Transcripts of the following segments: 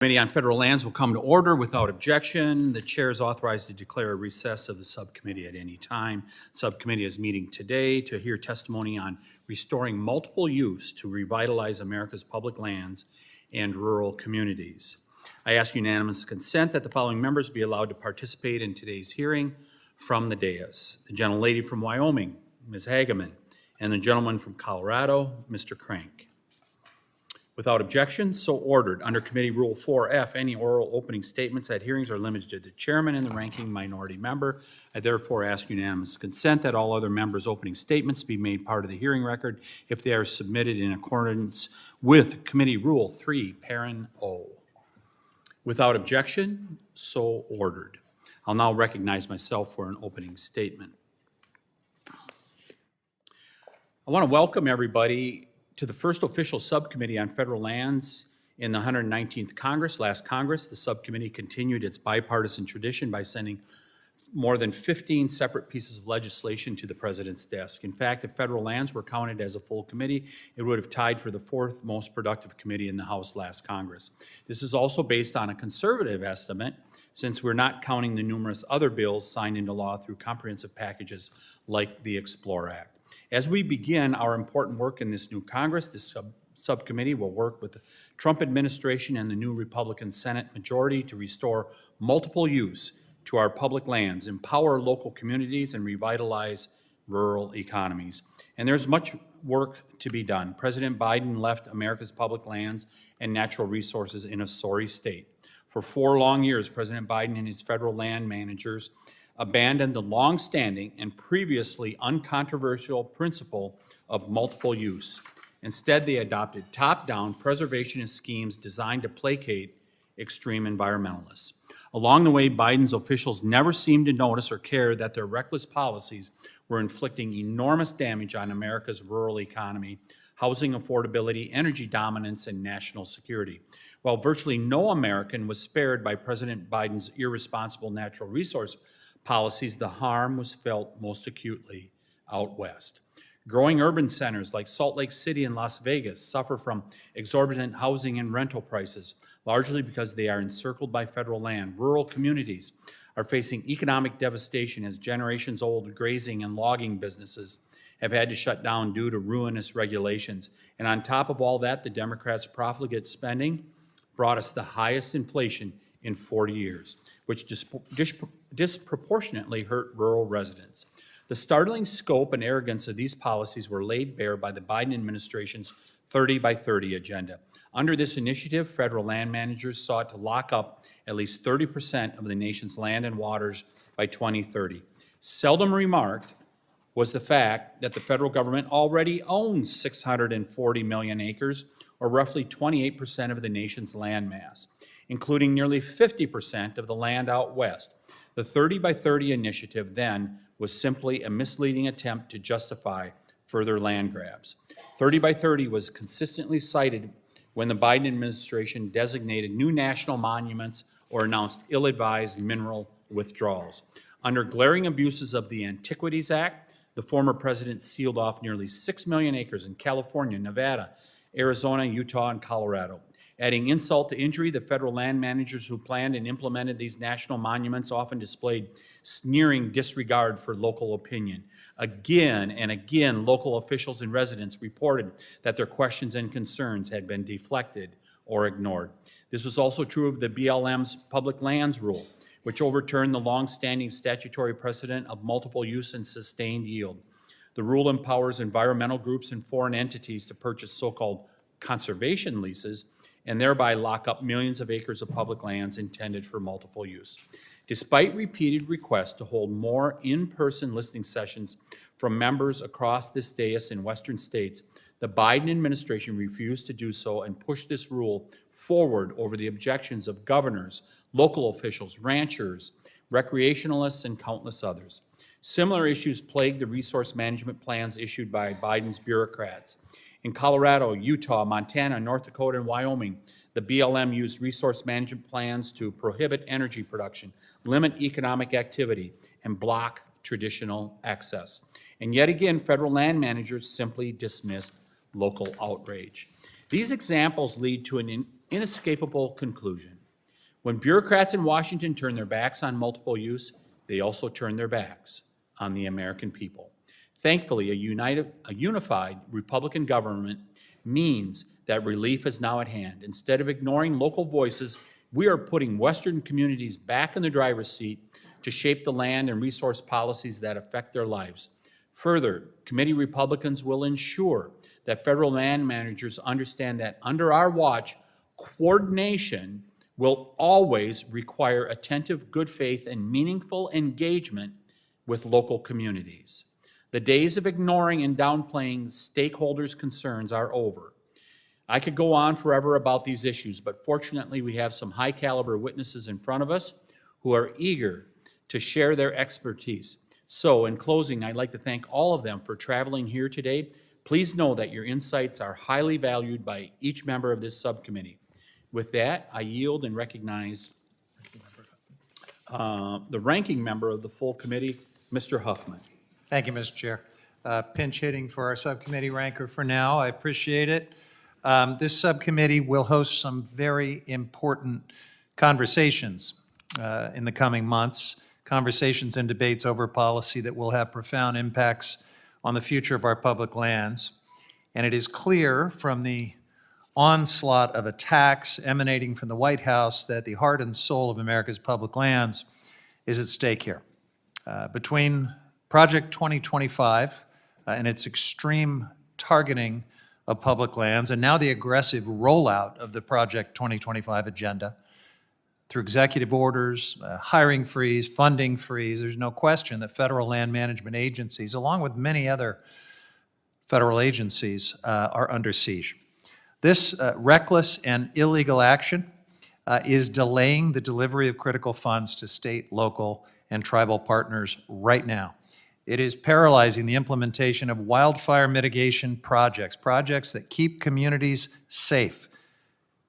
Committee on Federal Lands will come to order without objection. The chair is authorized to declare a recess of the subcommittee at any time. Subcommittee is meeting today to hear testimony on restoring multiple use to revitalize America's public lands and rural communities. I ask unanimous consent that the following members be allowed to participate in today's hearing from the dais. The gentlelady from Wyoming, Ms. Hageman, and the gentleman from Colorado, Mr. Clarke. Without objection, so ordered. Under Committee Rule 4F, any oral opening statements at hearings are limited to the chairman and the ranking minority member. I therefore ask unanimous consent that all other members' opening statements be made part of the hearing record if they are submitted in accordance with Committee Rule 3, Parent O. Without objection, so ordered. I'll now recognize myself for an opening statement. I want to welcome everybody to the first official subcommittee on federal lands in the 119th Congress. Last Congress, the subcommittee continued its bipartisan tradition by sending more than 15 separate pieces of legislation to the president's desk. In fact, if federal lands were counted as a full committee, it would have tied for the fourth most productive committee in the House last Congress. This is also based on a conservative estimate, since we're not counting the numerous other bills signed into law through comprehensive packages like the Explore Act. As we begin our important work in this new Congress, this subcommittee will work with the Trump administration and the new Republican Senate majority to restore multiple use to our public lands, empower local communities, and revitalize rural economies. And there's much work to be done. President Biden left America's public lands and natural resources in a sorry state. For 4 long years, President Biden and his federal land managers abandoned the long-standing and previously uncontroversial principle of multiple use. Instead, they adopted top-down preservationist schemes designed to placate extreme environmentalists. Along the way, Biden's officials never seemed to notice or care that their reckless policies were inflicting enormous damage on America's rural economy, housing affordability, energy dominance, and national security. While virtually no American was spared by President Biden's irresponsible natural resource policies, the harm was felt most acutely out west. Growing urban centers like Salt Lake City and Las Vegas suffer from exorbitant housing and rental prices, largely because they are encircled by federal land. Rural communities are facing economic devastation as generations-old grazing and logging businesses have had to shut down due to ruinous regulations. And on top of all that, the Democrats' profligate spending brought us the highest inflation in 40 years, which disproportionately hurt rural residents. The startling scope and arrogance of these policies were laid bare by the Biden administration's 30 by 30 agenda. Under this initiative, federal land managers sought to lock up at least 30% of the nation's land and waters by 2030. Seldom remarked was the fact that the federal government already owns 640 million acres, or roughly 28% of the nation's land mass, including nearly 50% of the land out west. The 30 by 30 initiative then was simply a misleading attempt to justify further land grabs. 30 by 30 was consistently cited when the Biden administration designated new national monuments or announced ill-advised mineral withdrawals. Under glaring abuses of the Antiquities Act, the former president sealed off nearly 6 million acres in California, Nevada, Arizona, Utah, and Colorado. Adding insult to injury, the federal land managers who planned and implemented these national monuments often displayed sneering disregard for local opinion. Again and again, local officials and residents reported that their questions and concerns had been deflected or ignored. This was also true of the BLM's public lands rule, which overturned the long-standing statutory precedent of multiple use and sustained yield. The rule empowers environmental groups and foreign entities to purchase so-called conservation leases and thereby lock up millions of acres of public lands intended for multiple use. Despite repeated requests to hold more in-person listening sessions from members across this dais in western states, the Biden administration refused to do so and pushed this rule forward over the objections of governors, local officials, ranchers, recreationalists, and countless others. Similar issues plagued the resource management plans issued by Biden's bureaucrats. In Colorado, Utah, Montana, North Dakota, and Wyoming, the BLM used resource management plans to prohibit energy production, limit economic activity, and block traditional access. And yet again, federal land managers simply dismissed local outrage. These examples lead to an inescapable conclusion. When bureaucrats in Washington turn their backs on multiple use, they also turn their backs on the American people. Thankfully, a unified Republican government means that relief is now at hand. Instead of ignoring local voices, we are putting Western communities back in the driver's seat to shape the land and resource policies that affect their lives. Further, committee Republicans will ensure that federal land managers understand that under our watch, coordination will always require attentive, good faith, and meaningful engagement with local communities. The days of ignoring and downplaying stakeholders' concerns are over. I could go on forever about these issues, but fortunately we have some high-caliber witnesses in front of us who are eager to share their expertise. So, in closing, I'd like to thank all of them for traveling here today. Please know that your insights are highly valued by each member of this subcommittee. With that, I yield and recognize the ranking member of the full committee, Mr. Huffman. Thank you, Mr. Chair. Pinch hitting for our subcommittee ranker for now. I appreciate it. This subcommittee will host some very important conversations in the coming months, conversations and debates over policy that will have profound impacts on the future of our public lands. And it is clear from the onslaught of attacks emanating from the White House that the heart and soul of America's public lands is at stake here. Between Project 2025 and its extreme targeting of public lands, and now the aggressive rollout of the Project 2025 agenda through executive orders, hiring freeze, funding freeze, there's no question that federal land management agencies, along with many other federal agencies, are under siege. This reckless and illegal action is delaying the delivery of critical funds to state, local, and tribal partners right now. It is paralyzing the implementation of wildfire mitigation projects, projects that keep communities safe.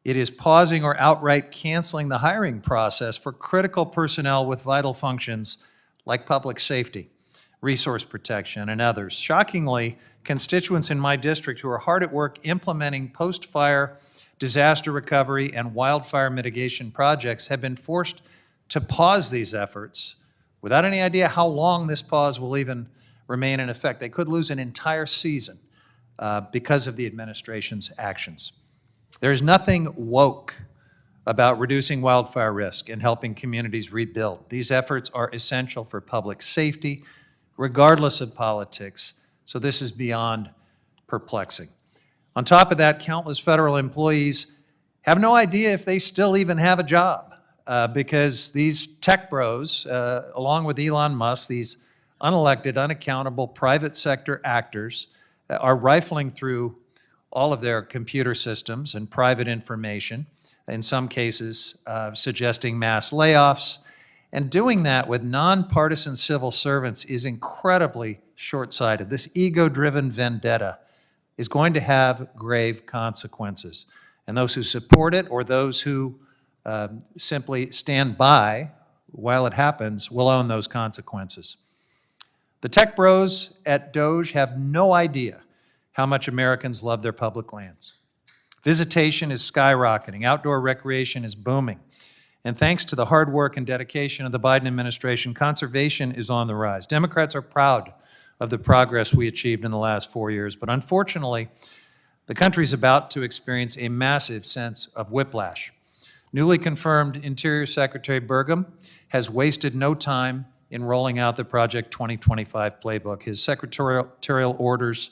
It is pausing or outright canceling the hiring process for critical personnel with vital functions like public safety, resource protection, and others. Shockingly, constituents in my district who are hard at work implementing post-fire disaster recovery and wildfire mitigation projects have been forced to pause these efforts without any idea how long this pause will even remain in effect. They could lose an entire season because of the administration's actions. There is nothing woke about reducing wildfire risk and helping communities rebuild. These efforts are essential for public safety, regardless of politics, so this is beyond perplexing. On top of that, countless federal employees have no idea if they still even have a job because these tech bros, along with Elon Musk, these unelected, unaccountable private sector actors are rifling through all of their computer systems and private information, in some cases suggesting mass layoffs. And doing that with nonpartisan civil servants is incredibly short-sighted. This ego-driven vendetta is going to have grave consequences. And those who support it or those who simply stand by while it happens will own those consequences. The tech bros at DOGE have no idea how much Americans love their public lands. Visitation is skyrocketing, outdoor recreation is booming, and thanks to the hard work and dedication of the Biden administration, conservation is on the rise. Democrats are proud of the progress we achieved in the last 4 years, but unfortunately, the country's about to experience a massive sense of whiplash. Newly confirmed Interior Secretary Burgum has wasted no time in rolling out the Project 2025 playbook. His secretarial orders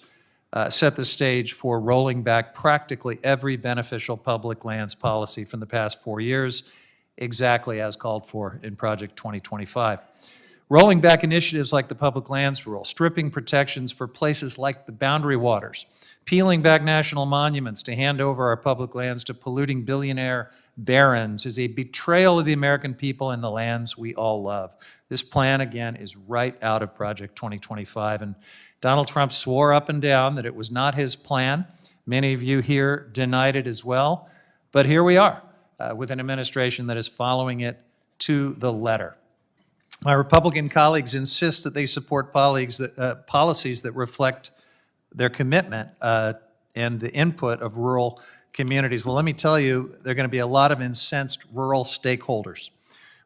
set the stage for rolling back practically every beneficial public lands policy from the past 4 years, exactly as called for in Project 2025. Rolling back initiatives like the public lands rule, stripping protections for places like the boundary waters, peeling back national monuments to hand over our public lands to polluting billionaire barons is a betrayal of the American people and the lands we all love. This plan, again, is right out of Project 2025, and Donald Trump swore up and down that it was not his plan. Many of you here denied it as well, but here we are with an administration that is following it to the letter. My Republican colleagues insist that they support policies that reflect their commitment and the input of rural communities. Well, let me tell you, there are going to be a lot of incensed rural stakeholders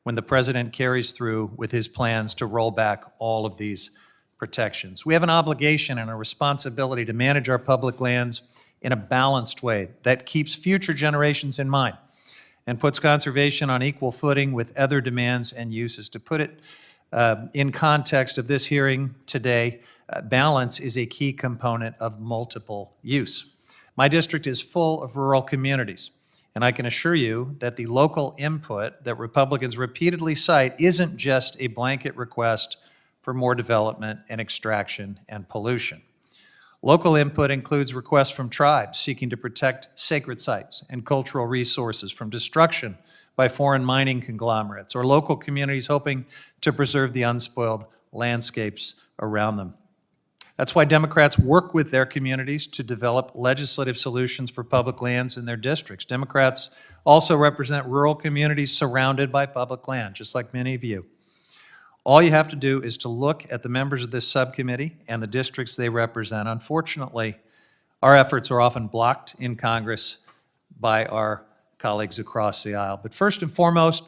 when the president carries through with his plans to roll back all of these protections. We have an obligation and a responsibility to manage our public lands in a balanced way that keeps future generations in mind and puts conservation on equal footing with other demands and uses. To put it in context of this hearing today, balance is a key component of multiple use. My district is full of rural communities, and I can assure you that the local input that Republicans repeatedly cite isn't just a blanket request for more development and extraction and pollution. Local input includes requests from tribes seeking to protect sacred sites and cultural resources from destruction by foreign mining conglomerates, or local communities hoping to preserve the unspoiled landscapes around them. That's why Democrats work with their communities to develop legislative solutions for public lands in their districts. Democrats also represent rural communities surrounded by public land, just like many of you. All you have to do is to look at the members of this subcommittee and the districts they represent. Unfortunately, our efforts are often blocked in Congress by our colleagues across the aisle. But first and foremost,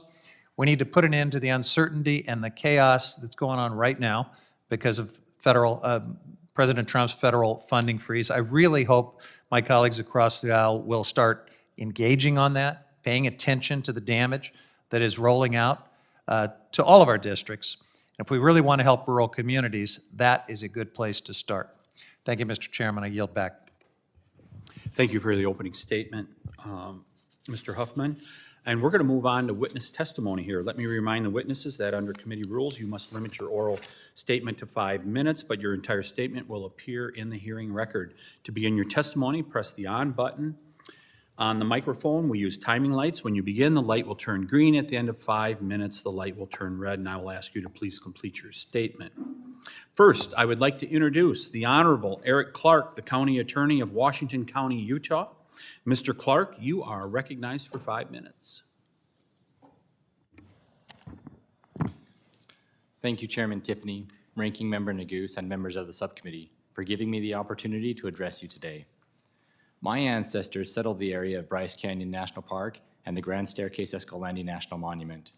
we need to put an end to the uncertainty and the chaos that's going on right now because of President Trump's federal funding freeze. I really hope my colleagues across the aisle will start engaging on that, paying attention to the damage that is rolling out to all of our districts. If we really want to help rural communities, that is a good place to start. Thank you, Mr. Chairman. I yield back. Thank you for the opening statement, Mr. Huffman. And we're going to move on to witness testimony here. Let me remind the witnesses that under committee rules, you must limit your oral statement to 5 minutes, but your entire statement will appear in the hearing record. To begin your testimony, press the on button. On the microphone, we use timing lights. When you begin, the light will turn green. At the end of 5 minutes, the light will turn red, and I will ask you to please complete your statement. First, I would like to introduce the Honorable Eric Clarke, the County Attorney of Washington County, Utah. Mr. Clarke, you are recognized for 5 minutes. Thank you, Chairman Tiffany, Ranking Member Neguse, and members of the subcommittee for giving me the opportunity to address you today. My ancestors settled the area of Bryce Canyon National Park and the Grand Staircase Escalante National Monument.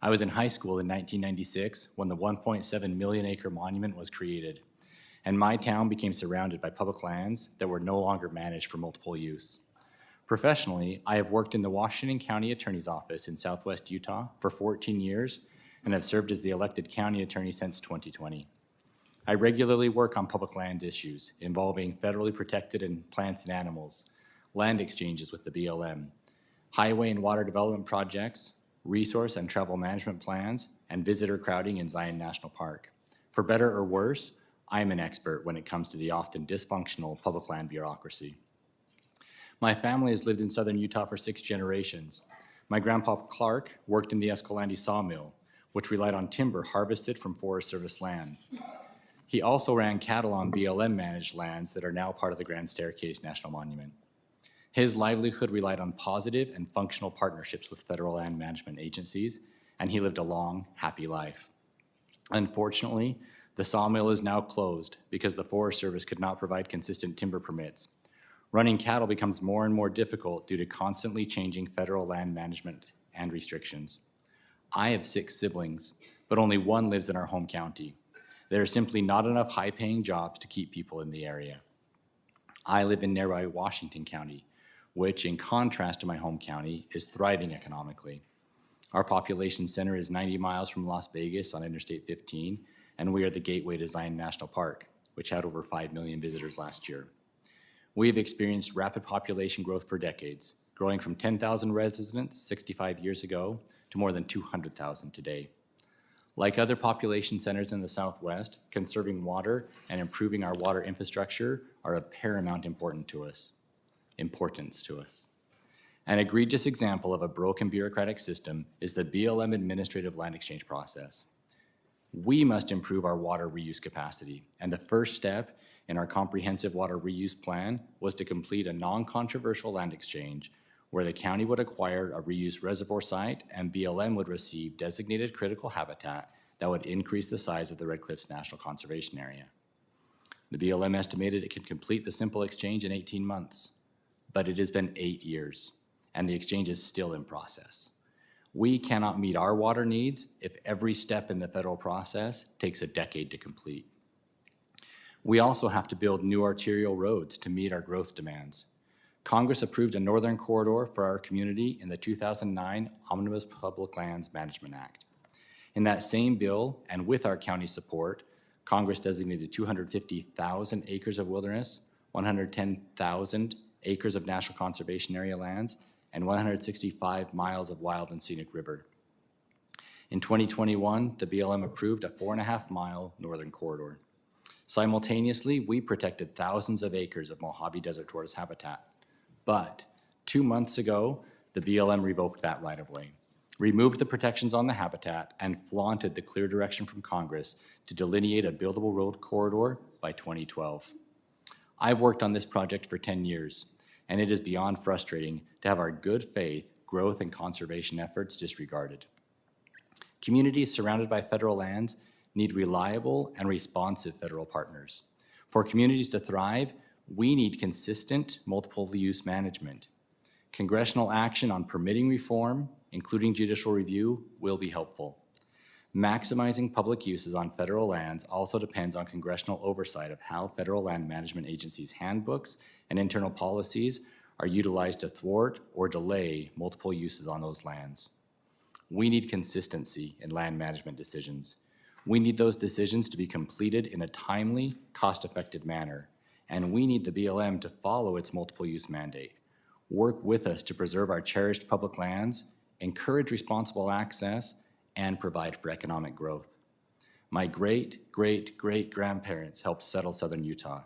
I was in high school in 1996 when the 1.7 million acre monument was created, and my town became surrounded by public lands that were no longer managed for multiple use. Professionally, I have worked in the Washington County Attorney's Office in Southwest Utah for 14 years and have served as the elected county attorney since 2020. I regularly work on public land issues involving federally protected plants and animals, land exchanges with the BLM, highway and water development projects, resource and travel management plans, and visitor crowding in Zion National Park. For better or worse, I am an expert when it comes to the often dysfunctional public land bureaucracy. My family has lived in southern Utah for 6 generations. My grandpa Clarke worked in the Escalante sawmill, which relied on timber harvested from Forest Service land. He also ran cattle on BLM-managed lands that are now part of the Grand Staircase National Monument. His livelihood relied on positive and functional partnerships with federal land management agencies, and he lived a long, happy life. Unfortunately, the sawmill is now closed because the Forest Service could not provide consistent timber permits. Running cattle becomes more and more difficult due to constantly changing federal land management and restrictions. I have 6 siblings, but only 1 lives in our home county. There are simply not enough high-paying jobs to keep people in the area. I live in nearby Washington County, which, in contrast to my home county, is thriving economically. Our population center is 90 miles from Las Vegas on Interstate 15, and we are the gateway to Zion National Park, which had over 5 million visitors last year. We have experienced rapid population growth for decades, growing from 10,000 residents 65 years ago to more than 200,000 today. Like other population centers in the Southwest, conserving water and improving our water infrastructure are of paramount importance to us. An egregious example of a broken bureaucratic system is the BLM administrative land exchange process. We must improve our water reuse capacity, and the first step in our comprehensive water reuse plan was to complete a non-controversial land exchange where the county would acquire a reuse reservoir site and BLM would receive designated critical habitat that would increase the size of the Red Cliffs National Conservation Area. The BLM estimated it could complete the simple exchange in 18 months. but it has been 8 years, and the exchange is still in process. We cannot meet our water needs if every step in the federal process takes a decade to complete. We also have to build new arterial roads to meet our growth demands. Congress approved a northern corridor for our community in the 2009 Omnibus Public Lands Management Act. In that same bill, and with our county support, Congress designated 250,000 acres of wilderness, 110,000 acres of national conservation area lands, and 165 miles of wild and scenic river. In 2021, the BLM approved a 4.5-mile northern corridor. Simultaneously, we protected thousands of acres of Mojave Desert tortoise habitat. But 2 months ago, the BLM revoked that right-of-way, removed the protections on the habitat, and flaunted the clear direction from Congress to delineate a buildable road corridor by 2012. I've worked on this project for 10 years, and it is beyond frustrating to have our good faith, growth, and conservation efforts disregarded. Communities surrounded by federal lands need reliable and responsive federal partners. For communities to thrive, we need consistent multiple-use management. Congressional action on permitting reform, including judicial review, will be helpful. Maximizing public uses on federal lands also depends on congressional oversight of how federal land management agencies' handbooks and internal policies are utilized to thwart or delay multiple uses on those lands. We need consistency in land management decisions. We need those decisions to be completed in a timely, cost-effective manner, and we need the BLM to follow its multiple-use mandate. Work with us to preserve our cherished public lands, encourage responsible access, and provide for economic growth. My great-great-great-grandparents helped settle southern Utah.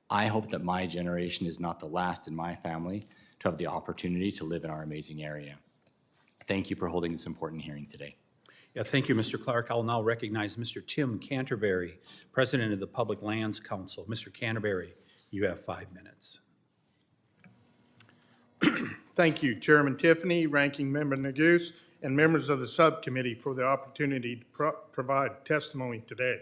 I hope that my generation is not the last in my family to have the opportunity to live in our amazing area. Thank you for holding this important hearing today. Yeah, thank you, Mr. Clarke. I'll now recognize Mr. Tim Canterbury, President of the Public Lands Council. Mr. Canterbury, you have 5 minutes. Thank you, Chairman Tiffany, Ranking Member Neguse, and members of the subcommittee for the opportunity to provide testimony today.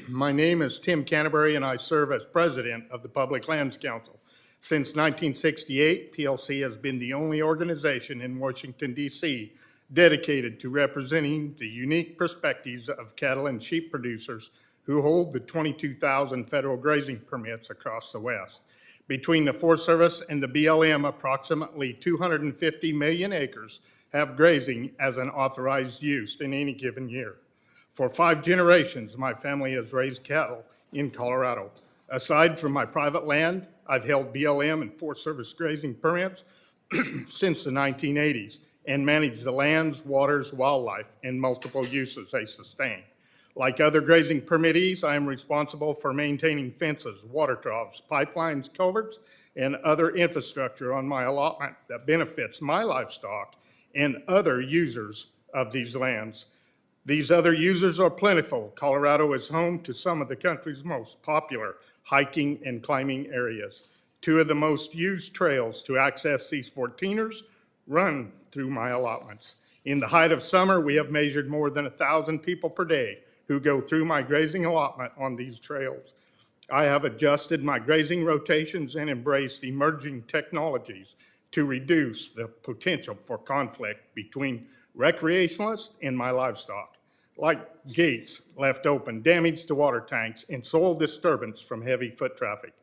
My name is Tim Canterbury, and I serve as president of the Public Lands Council. Since 1968, PLC has been the only organization in Washington, D.C. dedicated to representing the unique perspectives of cattle and sheep producers who hold the 22,000 federal grazing permits across the West. Between the Forest Service and the BLM, approximately 250 million acres have grazing as an authorized use in any given year. For 5 generations, my family has raised cattle in Colorado. Aside from my private land, I've held BLM and Forest Service grazing permits since the 1980s and managed the lands, waters, wildlife, and multiple uses they sustain. Like other grazing permittees, I am responsible for maintaining fences, water troughs, pipelines, culverts, and other infrastructure on my allotment that benefits my livestock and other users of these lands. These other users are plentiful. Colorado is home to some of the country's most popular hiking and climbing areas. 2 of the most used trails to access these 14ers run through my allotments. In the height of summer, we have measured more than 1,000 people per day who go through my grazing allotment on these trails. I have adjusted my grazing rotations and embraced emerging technologies to reduce the potential for conflict between recreationalists and my livestock, like gates left open, damage to water tanks, and soil disturbance from heavy foot traffic.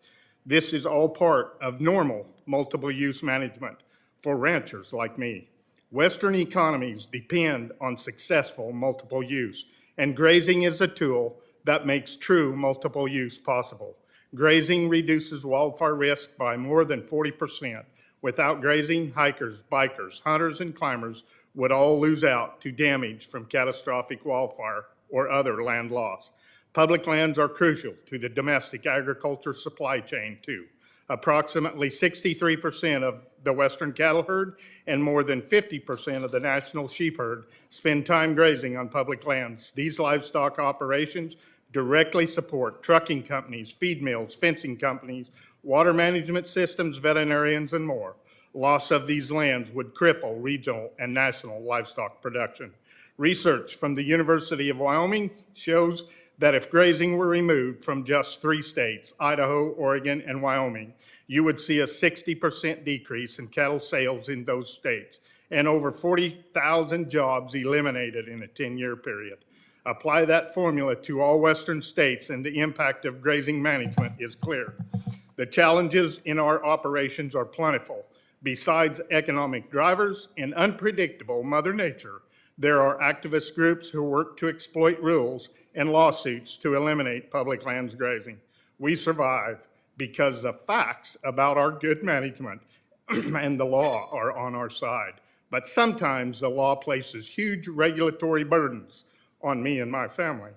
This is all part of normal multiple-use management for ranchers like me. Western economies depend on successful multiple use, and grazing is a tool that makes true multiple use possible. Grazing reduces wildfire risk by more than 40%. Without grazing, hikers, bikers, hunters, and climbers would all lose out to damage from catastrophic wildfire or other land loss. Public lands are crucial to the domestic agriculture supply chain too. Approximately 63% of the Western cattle herd and more than 50% of the national sheep herd spend time grazing on public lands. These livestock operations directly support trucking companies, feed mills, fencing companies, water management systems, veterinarians, and more. loss of these lands would cripple regional and national livestock production. Research from the University of Wyoming shows that if grazing were removed from just 3 states, Idaho, Oregon, and Wyoming, you would see a 60% decrease in cattle sales in those states and over 40,000 jobs eliminated in a 10-year period. Apply that formula to all western states and the impact of grazing management is clear. The challenges in our operations are plentiful. Besides economic drivers and unpredictable Mother Nature, there are activist groups who work to exploit rules and lawsuits to eliminate public lands grazing. We survive because the facts about our good management and the law are on our side. But sometimes the law places huge regulatory burdens on me and my family.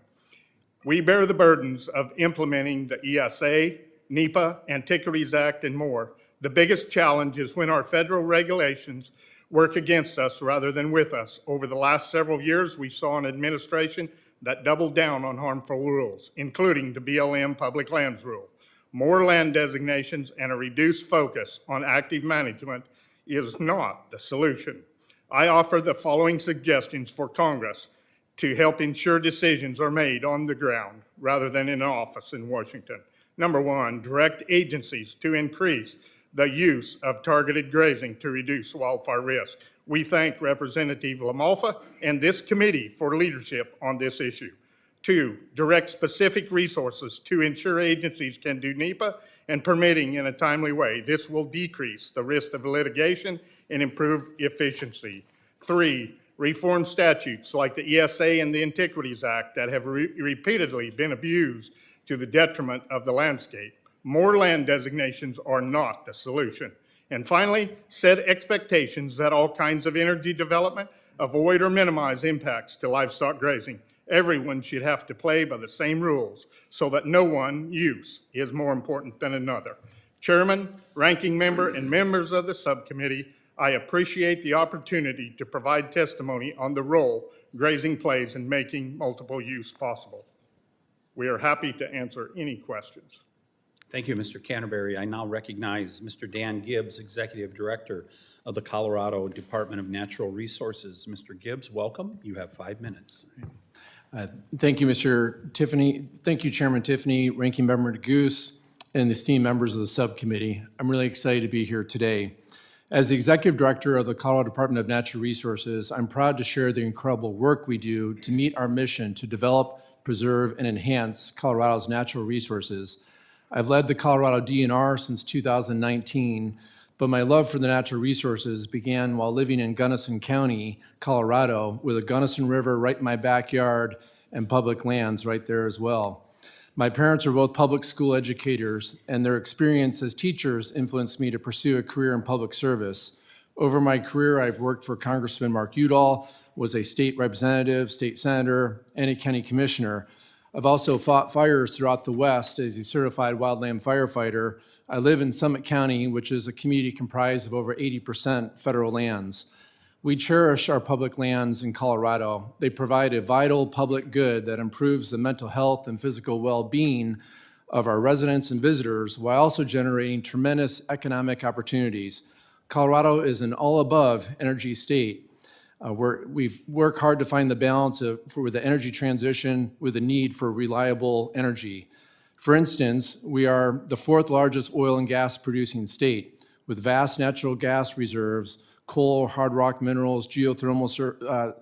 We bear the burdens of implementing the ESA, NEPA, Antiquities Act, and more. The biggest challenge is when our federal regulations work against us rather than with us. Over the last several years, we saw an administration that doubled down on harmful rules, including the BLM Public Lands Rule. More land designations and a reduced focus on active management is not the solution. I offer the following suggestions for Congress to help ensure decisions are made on the ground rather than in an office in Washington. Number 1, direct agencies to increase the use of targeted grazing to reduce wildfire risk. We thank Representative LaMalfa and this committee for leadership on this issue. 2, direct specific resources to ensure agencies can do NEPA and permitting in a timely way. This will decrease the risk of litigation and improve efficiency. 3, reform statutes like the ESA and the Antiquities Act that have repeatedly been abused to the detriment of the landscape. More land designations are not the solution. And finally, set expectations that all kinds of energy development avoid or minimize impacts to livestock grazing. Everyone should have to play by the same rules so that no one use is more important than another. Chairman, ranking member, and members of the subcommittee, I appreciate the opportunity to provide testimony on the role grazing plays in making multiple use possible. We are happy to answer any questions. Thank you, Mr. Canterbury. I now recognize Mr. Dan Gibbs, Executive Director of the Colorado Department of Natural Resources. Mr. Gibbs, welcome. You have 5 minutes. Thank you, Mr. Tiffany. Thank you, Chairman Tiffany, Ranking Member Goose, and the esteemed members of the subcommittee. I'm really excited to be here today. As the Executive Director of the Colorado Department of Natural Resources, I'm proud to share the incredible work we do to meet our mission to develop, preserve, and enhance Colorado's natural resources. I've led the Colorado DNR since 2019, but my love for the natural resources began while living in Gunnison County, Colorado, with the Gunnison River right in my backyard and public lands right there as well. My parents are both public school educators, and their experience as teachers influenced me to pursue a career in public service. Over my career, I've worked for Congressman Mark Udall, was a state representative, state senator, and a county commissioner. I've also fought fires throughout the West as a certified wildland firefighter. I live in Summit County, which is a community comprised of over 80% federal lands. We cherish our public lands in Colorado. They provide a vital public good that improves the mental health and physical well-being of our residents and visitors while also generating tremendous economic opportunities. Colorado is an all-above energy state. We've worked hard to find the balance with the energy transition with the need for reliable energy. For instance, we are the 4th largest oil and gas producing state with vast natural gas reserves, coal, hard rock minerals, geothermal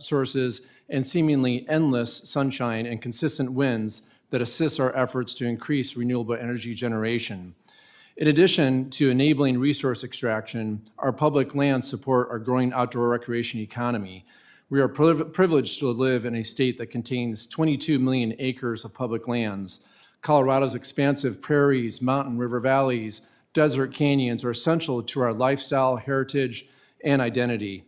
sources, and seemingly endless sunshine and consistent winds that assist our efforts to increase renewable energy generation. In addition to enabling resource extraction, our public lands support our growing outdoor recreation economy. We are privileged to live in a state that contains 22 million acres of public lands. Colorado's expansive prairies, mountain river valleys, desert canyons are essential to our lifestyle, heritage, and identity.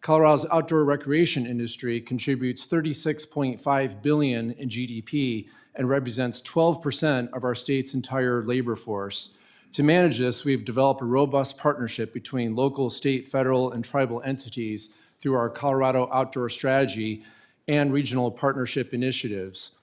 Colorado's outdoor recreation industry contributes $36.5 billion in GDP and represents 12% of our state's entire labor force. To manage this, we've developed a robust partnership between local, state, federal, and tribal entities through our Colorado Outdoor Strategy and regional partnership initiatives.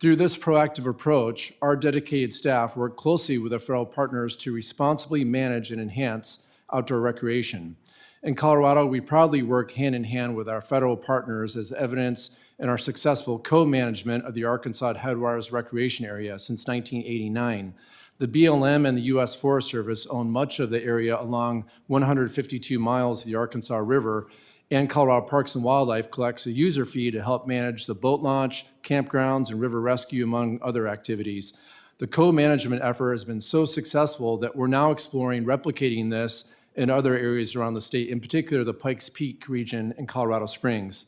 Through this proactive approach, our dedicated staff work closely with our federal partners to responsibly manage and enhance outdoor recreation. In Colorado, we proudly work hand in hand with our federal partners as evidenced in our successful co-management of the Arkansas Headwaters Recreation Area since 1989. The BLM and the U.S. Forest Service own much of the area along 152 miles of the Arkansas River, and Colorado Parks and Wildlife collects a user fee to help manage the boat launch, campgrounds, and river rescue, among other activities. The co-management effort has been so successful that we're now exploring replicating this in other areas around the state, in particular the Pikes Peak region in Colorado Springs.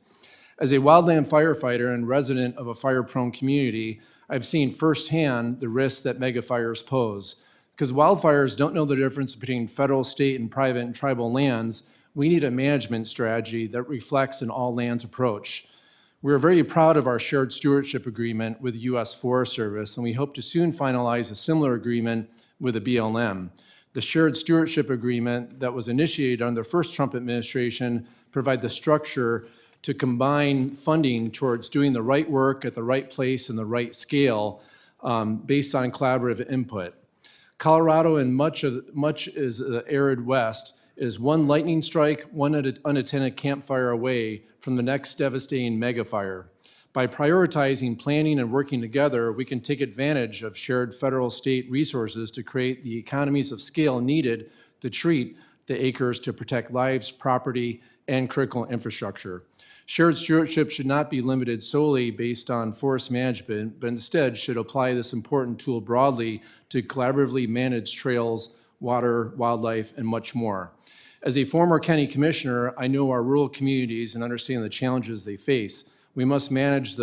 As a wildland firefighter and resident of a fire-prone community, I've seen firsthand the risks that megafires pose. Because wildfires don't know the difference between federal, state, and private and tribal lands, we need a management strategy that reflects an all-lands approach. We're very proud of our shared stewardship agreement with the U.S. Forest Service, and we hope to soon finalize a similar agreement with the BLM. The shared stewardship agreement that was initiated under the first Trump administration provide the structure to combine funding towards doing the right work at the right place and the right scale based on collaborative input. Colorado and much is the arid West is one lightning strike, one unattended campfire away from the next devastating megafire. By prioritizing, planning, and working together, we can take advantage of shared federal-state resources to create the economies of scale needed to treat the acres to protect lives, property, and critical infrastructure. Shared stewardship should not be limited solely based on forest management, but instead should apply this important tool broadly to collaboratively manage trails, water, wildlife, and much more. As a former county commissioner, I know our rural communities and understand the challenges they face. We must manage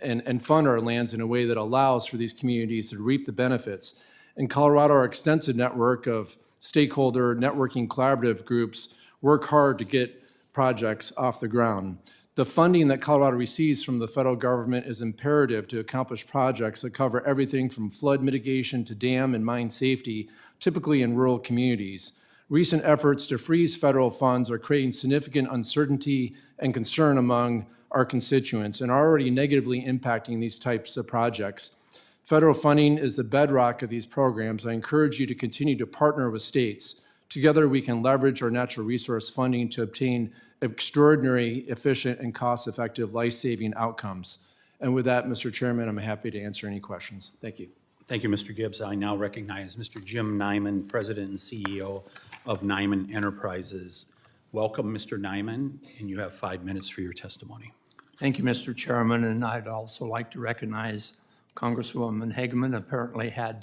and fund our lands in a way that allows for these communities to reap the benefits. In Colorado, our extensive network of stakeholder networking collaborative groups work hard to get projects off the ground. The funding that Colorado receives from the federal government is imperative to accomplish projects that cover everything from flood mitigation to dam and mine safety, typically in rural communities. Recent efforts to freeze federal funds are creating significant uncertainty and concern among our constituents and are already negatively impacting these types of projects. Federal funding is the bedrock of these programs. I encourage you to continue to partner with states. Together, we can leverage our natural resource funding to obtain extraordinary, efficient, and cost-effective life-saving outcomes. And with that, Mr. Chairman, I'm happy to answer any questions. Thank you. Thank you, Mr. Gibbs. I now recognize Mr. Jim Neiman, President and CEO of Neiman Enterprises. Welcome, Mr. Neiman, and you have 5 minutes for your testimony. Thank you, Mr. Chairman, and I'd also like to recognize Congresswoman Hageman, apparently had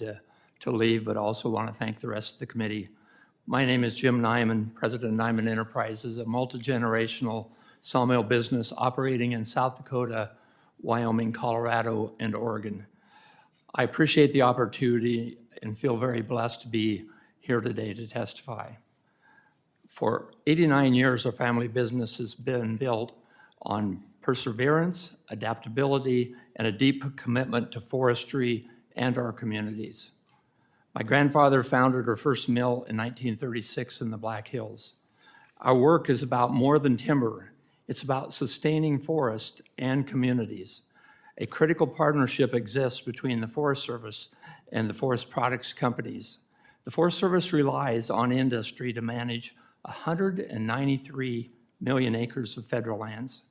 to leave, but also want to thank the rest of the committee. My name is Jim Neiman, President of Neiman Enterprises, a multi-generational sawmill business operating in South Dakota, Wyoming, Colorado, and Oregon. I appreciate the opportunity and feel very blessed to be here today to testify. For 89 years, our family business has been built on perseverance, adaptability, and a deep commitment to forestry and our communities. My grandfather founded our first mill in 1936 in the Black Hills. Our work is about more than timber. It's about sustaining forest and communities. A critical partnership exists between the Forest Service and the forest products companies. The Forest Service relies on industry to manage 193 million acres of federal lands,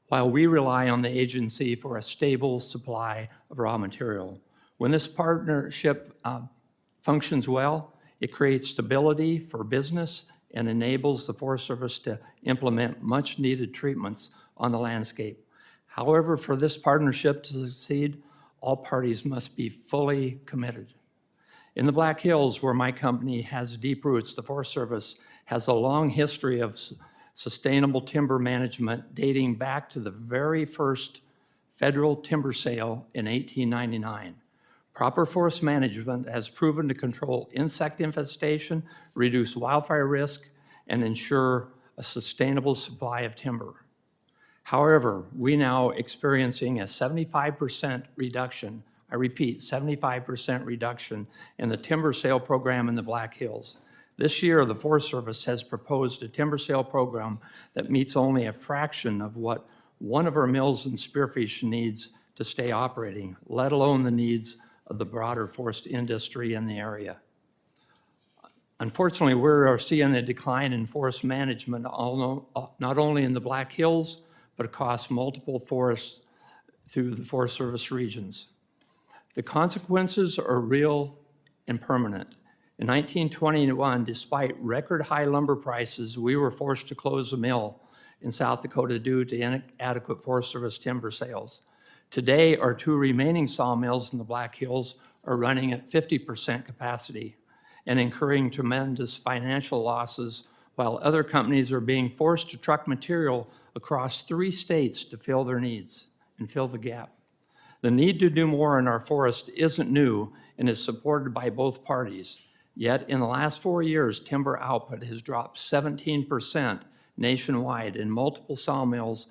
while we rely on the agency for a stable supply of raw material. When this partnership functions well, it creates stability for business and enables the Forest Service to implement much-needed treatments on the landscape. However, for this partnership to succeed, all parties must be fully committed. In the Black Hills, where my company has deep roots, the Forest Service has a long history of sustainable timber management dating back to the very first federal timber sale in 1899. Proper forest management has proven to control insect infestation, reduce wildfire risk, and ensure a sustainable supply of timber. However, we now experiencing a 75% reduction, I repeat, 75% reduction in the timber sale program in the Black Hills. This year, the Forest Service has proposed a timber sale program that meets only a fraction of what one of our mills in Spearfish needs to stay operating, let alone the needs of the broader forest industry in the area. Unfortunately, we're seeing a decline in forest management, not only in the Black Hills, but across multiple forests through the Forest Service regions. The consequences are real and permanent. In 1921, despite record high lumber prices, we were forced to close a mill in South Dakota due to inadequate Forest Service timber sales. Today, our 2 remaining sawmills in the Black Hills are running at 50% capacity and incurring tremendous financial losses, while other companies are being forced to truck material across 3 states to fill their needs and fill the gap. The need to do more in our forest isn't new and is supported by both parties. Yet in the last 4 years, timber output has dropped 17% nationwide, and multiple sawmills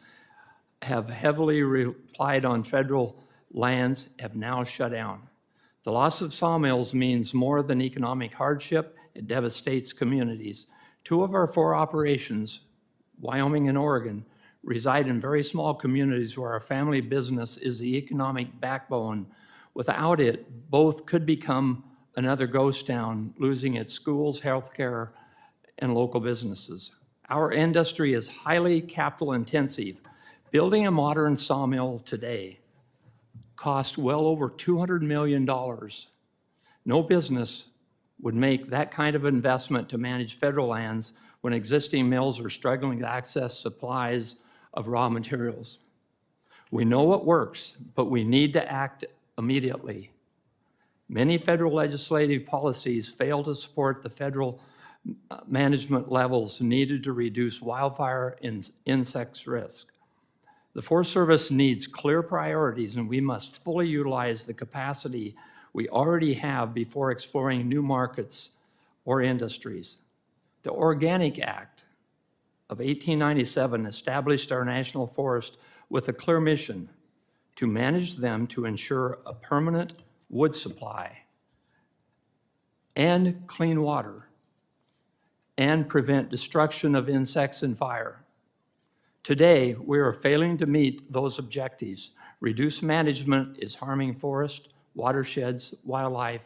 have heavily relied on federal lands have now shut down. The loss of sawmills means more than economic hardship. It devastates communities. 2 of our 4 operations, Wyoming and Oregon, reside in very small communities where our family business is the economic backbone. Without it, both could become another ghost town, losing its schools, healthcare, and local businesses. Our industry is highly capital intensive. Building a modern sawmill today cost well over $200 million. No business would make that kind of investment to manage federal lands when existing mills are struggling to access supplies of raw materials. We know what works, but we need to act immediately. Many federal legislative policies fail to support the federal management levels needed to reduce wildfire and insects risk. The Forest Service needs clear priorities, and we must fully utilize the capacity we already have before exploring new markets or industries. The Organic Act of 1897 established our national forest with a clear mission to manage them to ensure a permanent wood supply and clean water and prevent destruction of insects and fire. Today, we are failing to meet those objectives. Reduced management is harming forests, watersheds, wildlife,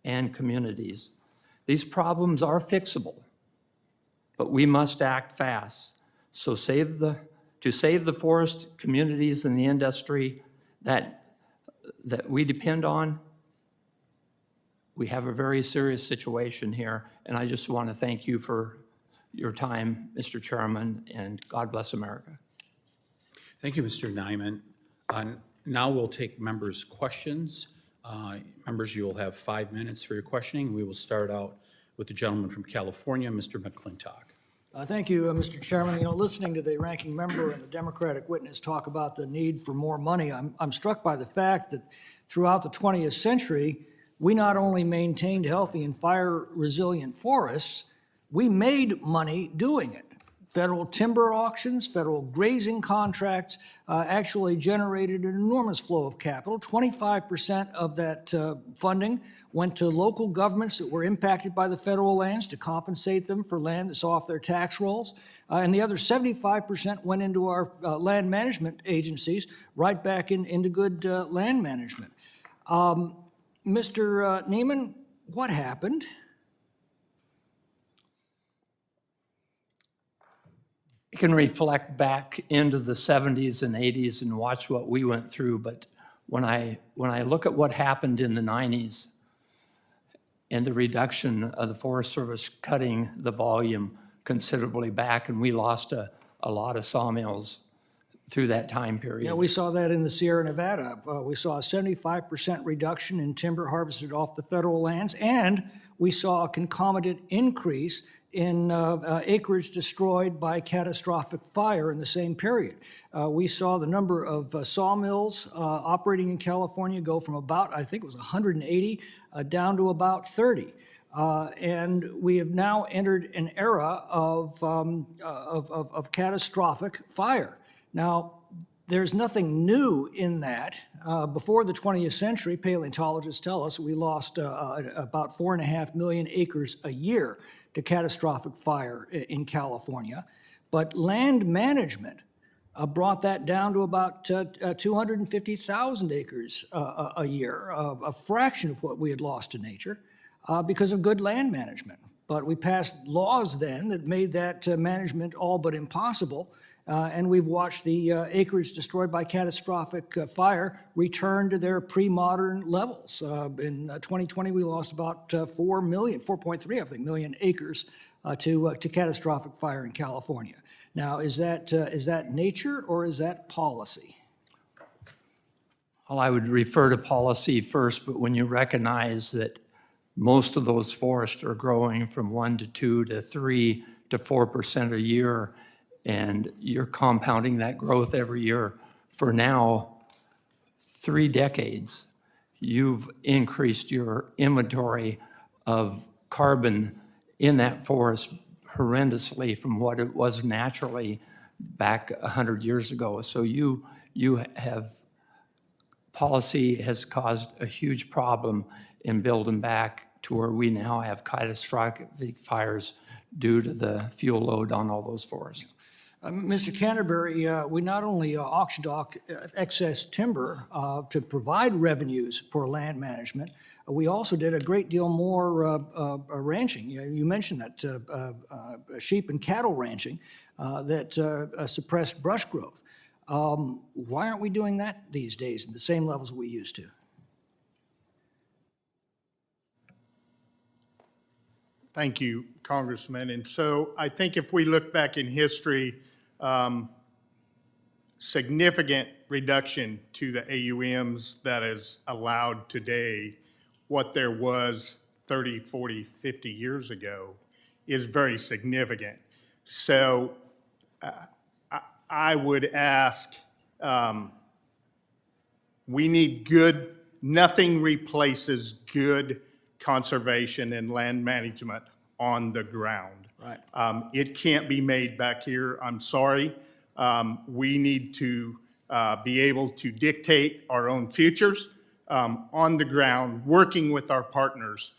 and communities. These problems are fixable, but we must act fast. So to save the forest, communities, and the industry that we depend on, we have a very serious situation here, and I just want to thank you for your time, Mr. Chairman, and God bless America. Thank you, Mr. Neiman. Now we'll take members' questions. Members, you will have 5 minutes for your questioning. We will start out with the gentleman from California, Mr. McClintock. Thank you, Mr. Chairman. You know, listening to the ranking member and the Democratic witness talk about the need for more money, I'm struck by the fact that throughout the 20th century, we not only maintained healthy and fire-resilient forests, we made money doing it. Federal timber auctions, federal grazing contracts actually generated an enormous flow of capital. 25% of that funding went to local governments that were impacted by the federal lands to compensate them for land that's off their tax rolls. And the other 75% went into our land management agencies, right back into good land management. Mr. Neiman, what happened? I can reflect back into the 70s and 80s and watch what we went through, but when I look at what happened in the 90s and the reduction of the Forest Service cutting the volume considerably back, and we lost a lot of sawmills through that time period. Yeah, we saw that in the Sierra Nevada. We saw a 75% reduction in timber harvested off the federal lands, and we saw a concomitant increase in acreage destroyed by catastrophic fire in the same period. We saw the number of sawmills operating in California go from about, I think it was 180, down to about 30. And we have now entered an era of catastrophic fire. Now, there's nothing new in that. Before the 20th century, paleontologists tell us we lost about 4.5 million acres a year to catastrophic fire in California. But land management brought that down to about 250,000 acres a year, a fraction of what we had lost to nature because of good land management. But we passed laws then that made that management all but impossible. And we've watched the acreage destroyed by catastrophic fire return to their pre-modern levels. In 2020, we lost about 4.3, I think, million acres to catastrophic fire in California. Now, is that nature or is that policy? Well, I would refer to policy first, but when you recognize that most of those forests are growing from 1 to 2 to 3 to 4% a year, and you're compounding that growth every year for now 3 decades, you've increased your inventory of carbon in that forest horrendously from what it was naturally back 100 years ago. So you have, policy has caused a huge problem in building back to where we now have catastrophic fires due to the fuel load on all those forests. Mr. Canterbury, we not only auctioned off excess timber to provide revenues for land management, we also did a great deal more ranching. You mentioned that sheep and cattle ranching that suppressed brush growth. Why aren't we doing that these days at the same levels we used to? Thank you, Congressman. And so I think if we look back in history, significant reduction to the AUMs that is allowed today, what there was 30, 40, 50 years ago is very significant. So I would ask, we need good, nothing replaces good conservation and land management on the ground. Right. It can't be made back here, I'm sorry. We need to be able to dictate our own futures on the ground, working with our partners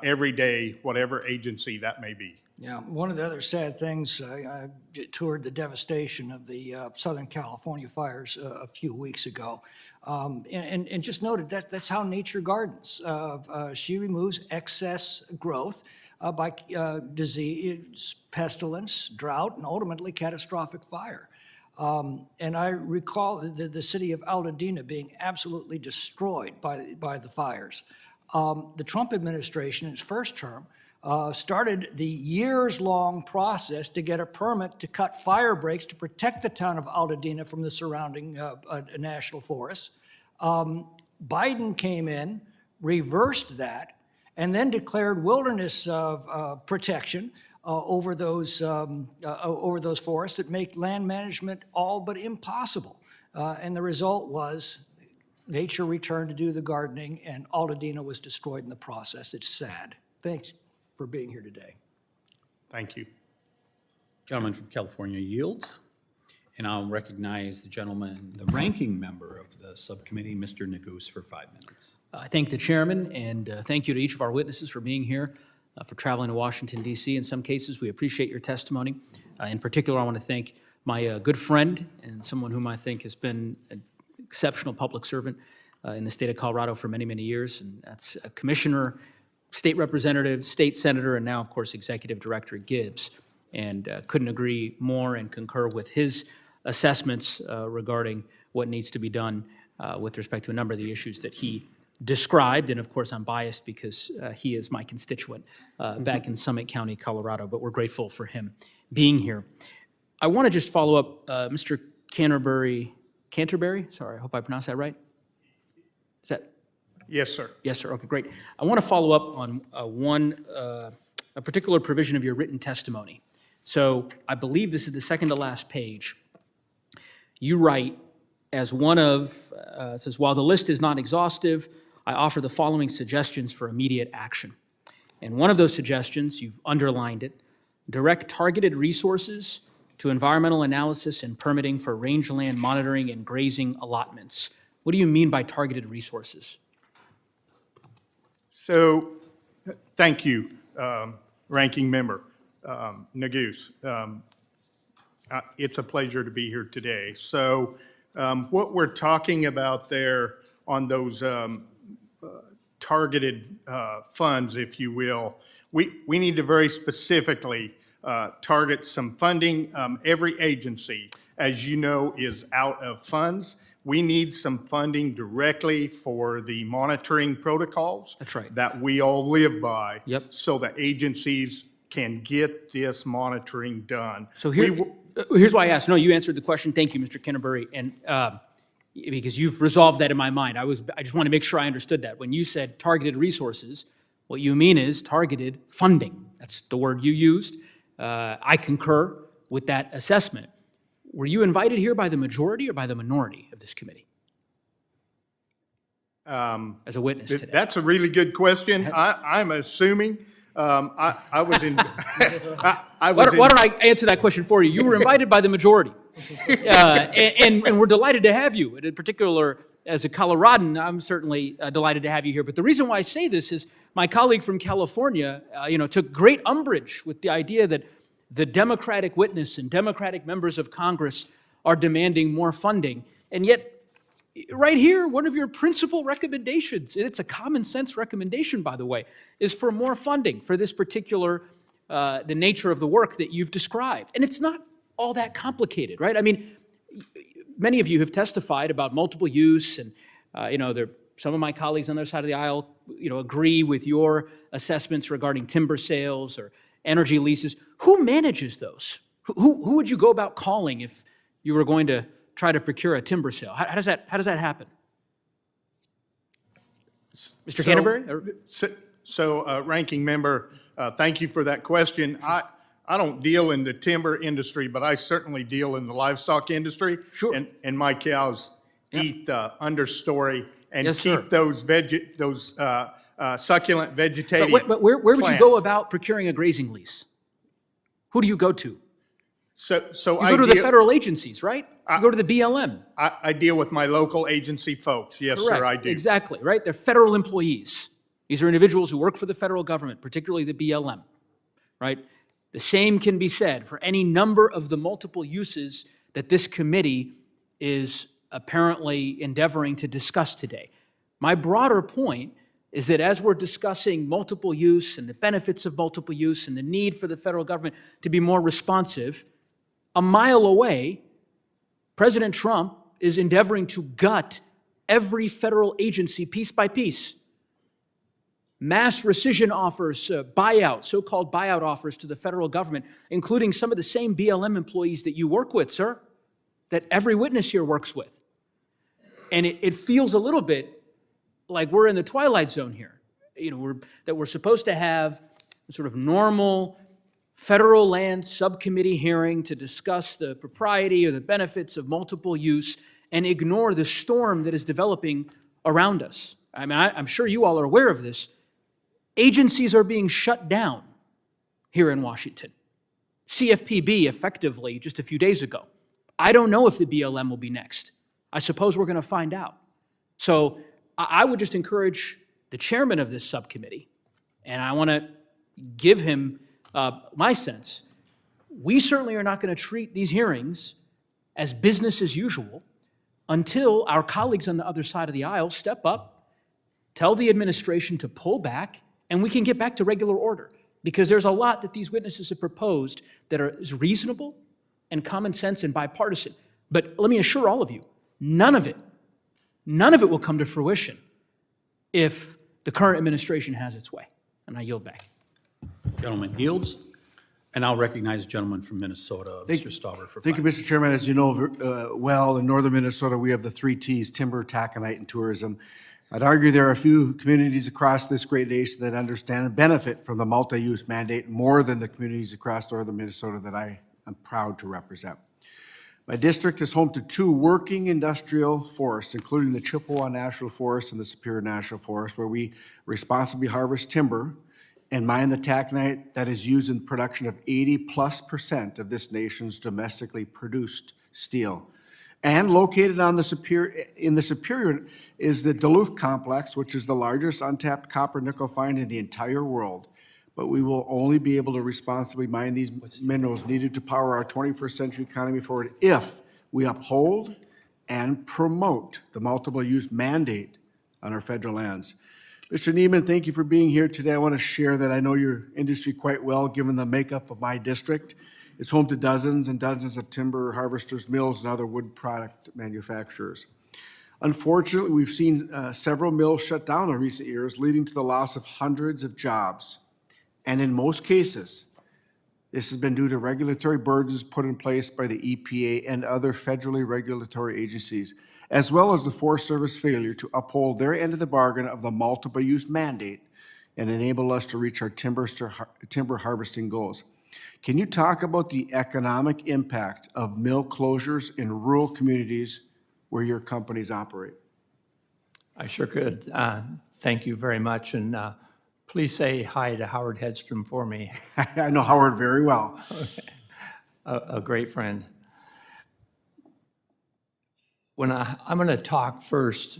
every day, whatever agency that may be. Yeah, one of the other sad things, I toured the devastation of the Southern California fires a few weeks ago, and just noted that that's how nature gardens. She removes excess growth by disease, pestilence, drought, and ultimately catastrophic fire. And I recall the city of Altadena being absolutely destroyed by the fires. The Trump administration, in its first term, started the years-long process to get a permit to cut fire breaks to protect the town of Altadena from the surrounding national forests. Biden came in, reversed that, and then declared wilderness protection over those forests that make land management all but impossible. And the result was nature returned to do the gardening, and Altadena was destroyed in the process. It's sad. Thanks for being here today. Thank you. Gentleman from California yields. And I'll recognize the gentleman, the ranking member of the subcommittee, Mr. Neguse, for 5 minutes. I thank the chairman, and thank you to each of our witnesses for being here, for traveling to Washington, D.C. In some cases, we appreciate your testimony. In particular, I want to thank my good friend and someone whom I think has been an exceptional public servant in the state of Colorado for many, many years, and that's a commissioner, state representative, state senator, and now, of course, executive director Gibbs. And couldn't agree more and concur with his assessments regarding what needs to be done with respect to a number of the issues that he described. And of course, I'm biased because he is my constituent back in Summit County, Colorado, but we're grateful for him being here. I want to just follow up, Mr. Canterbury, sorry, I hope I pronounced that right. Is that? Yes, sir. Yes, sir. Okay, great. I want to follow up on a particular provision of your written testimony. So I believe this is the second to last page. You write, as one of, it says, while the list is not exhaustive, I offer the following suggestions for immediate action. And one of those suggestions, you've underlined it, direct targeted resources to environmental analysis and permitting for rangeland monitoring and grazing allotments. What do you mean by targeted resources? So, thank you, Ranking Member Neguse. It's a pleasure to be here today. So, what we're talking about there on those targeted funds, if you will. We need to very specifically target some funding. Every agency, as you know, is out of funds. We need some funding directly for the monitoring protocols. That's right. That we all live by. Yep. So that agencies can get this monitoring done. So here's why I asked. No, you answered the question. Thank you, Mr. Canterbury. And because you've resolved that in my mind. I just want to make sure I understood that. When you said targeted resources, what you mean is targeted funding. That's the word you used. I concur with that assessment. Were you invited here by the majority or by the minority of this committee? As a witness today. That's a really good question. I'm assuming, I was in, I was in. Why don't I answer that question for you? You were invited by the majority. And we're delighted to have you. And in particular, as a Coloradan, I'm certainly delighted to have you here. But the reason why I say this is my colleague from California, took great umbrage with the idea that the Democratic witness and Democratic members of Congress are demanding more funding. And yet, right here, one of your principal recommendations, and it's a common sense recommendation, by the way, is for more funding for this particular, the nature of the work that you've described. And it's not all that complicated, right? I mean, many of you have testified about multiple use, and some of my colleagues on the other side of the aisle, agree with your assessments regarding timber sales or energy leases. Who manages those? Who would you go about calling if you were going to try to procure a timber sale? How does that happen? Mr. Canterbury? So, Ranking Member, thank you for that question. I don't deal in the timber industry, but I certainly deal in the livestock industry. Sure. And my cows eat the understory and Yes, sir. keep those succulent vegetative But where would you go plants. about procuring a grazing lease? Who do you go to? So You go to the federal agencies, right? You go to the BLM. I deal with my local agency folks. Yes, sir, I Correct. do. Exactly, right? They're federal employees. These are individuals who work for the federal government, particularly the BLM, right? The same can be said for any number of the multiple uses that this committee is apparently endeavoring to discuss today. My broader point is that as we're discussing multiple use and the benefits of multiple use and the need for the federal government to be more responsive, a mile away, President Trump is endeavoring to gut every federal agency piece by piece. Mass rescission offers, buyouts, so-called buyout offers to the federal government, including some of the same BLM employees that you work with, sir, that every witness here works with. And it feels a little bit like we're in the twilight zone here, that we're supposed to have a sort of normal federal land subcommittee hearing to discuss the propriety or the benefits of multiple use and ignore the storm that is developing around us. I mean, I'm sure you all are aware of this. Agencies are being shut down here in Washington. CFPB effectively just a few days ago. I don't know if the BLM will be next. I suppose we're going to find out. So I would just encourage the chairman of this subcommittee, and I want to give him my sense. We certainly are not going to treat these hearings as business as usual until our colleagues on the other side of the aisle step up, tell the administration to pull back, and we can get back to regular order. Because there's a lot that these witnesses have proposed that is reasonable and common sense and bipartisan. But let me assure all of you, none of it will come to fruition if the current administration has its way. And I yield back. Gentleman yields. And I'll recognize the gentleman from Minnesota, Mr. Stauber, for 5 Thank you, minutes. Mr. Chairman. As you know well, in northern Minnesota, we have the 3 Ts, timber, taconite, and tourism. I'd argue there are a few communities across this great nation that understand and benefit from the multi-use mandate more than the communities across northern Minnesota that I am proud to represent. My district is home to 2 working industrial forests, including the Chippewa National Forest and the Superior National Forest, where we responsibly harvest timber and mine the taconite that is used in production of 80+% of this nation's domestically produced steel. And located on the Superior is the Duluth Complex, which is the largest untapped copper nickel find in the entire world. But we will only be able to responsibly mine these minerals needed to power our 21st century economy forward if we uphold and promote the multiple use mandate on our federal lands. Mr. Neiman, thank you for being here today. I want to share that I know your industry quite well, given the makeup of my district. It's home to dozens and dozens of timber harvesters, mills, and other wood product manufacturers. Unfortunately, we've seen several mills shut down in recent years, leading to the loss of hundreds of jobs. And in most cases, this has been due to regulatory burdens put in place by the EPA and other federally regulatory agencies, as well as the Forest Service failure to uphold their end of the bargain of the multiple use mandate and enable us to reach our timber harvesting goals. Can you talk about the economic impact of mill closures in rural communities where your companies operate? I sure could. Thank you very much, and please say hi to Howard Hedstrom for me, I know Howard very well. a great friend. I'm going to talk first.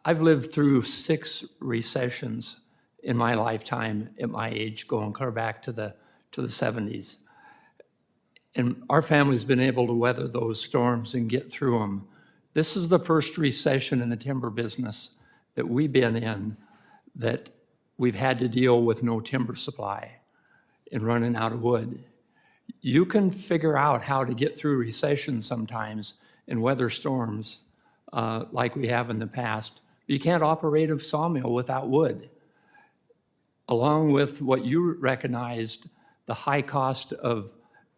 I've lived through 6 recessions in my lifetime at my age, going clear back to the 70s. And our family's been able to weather those storms and get through them. This is the first recession in the timber business that we've been in that we've had to deal with no timber supply and running out of wood. You can figure out how to get through recessions sometimes and weather storms like we have in the past. You can't operate a sawmill without wood. Along with what you recognized, the high cost of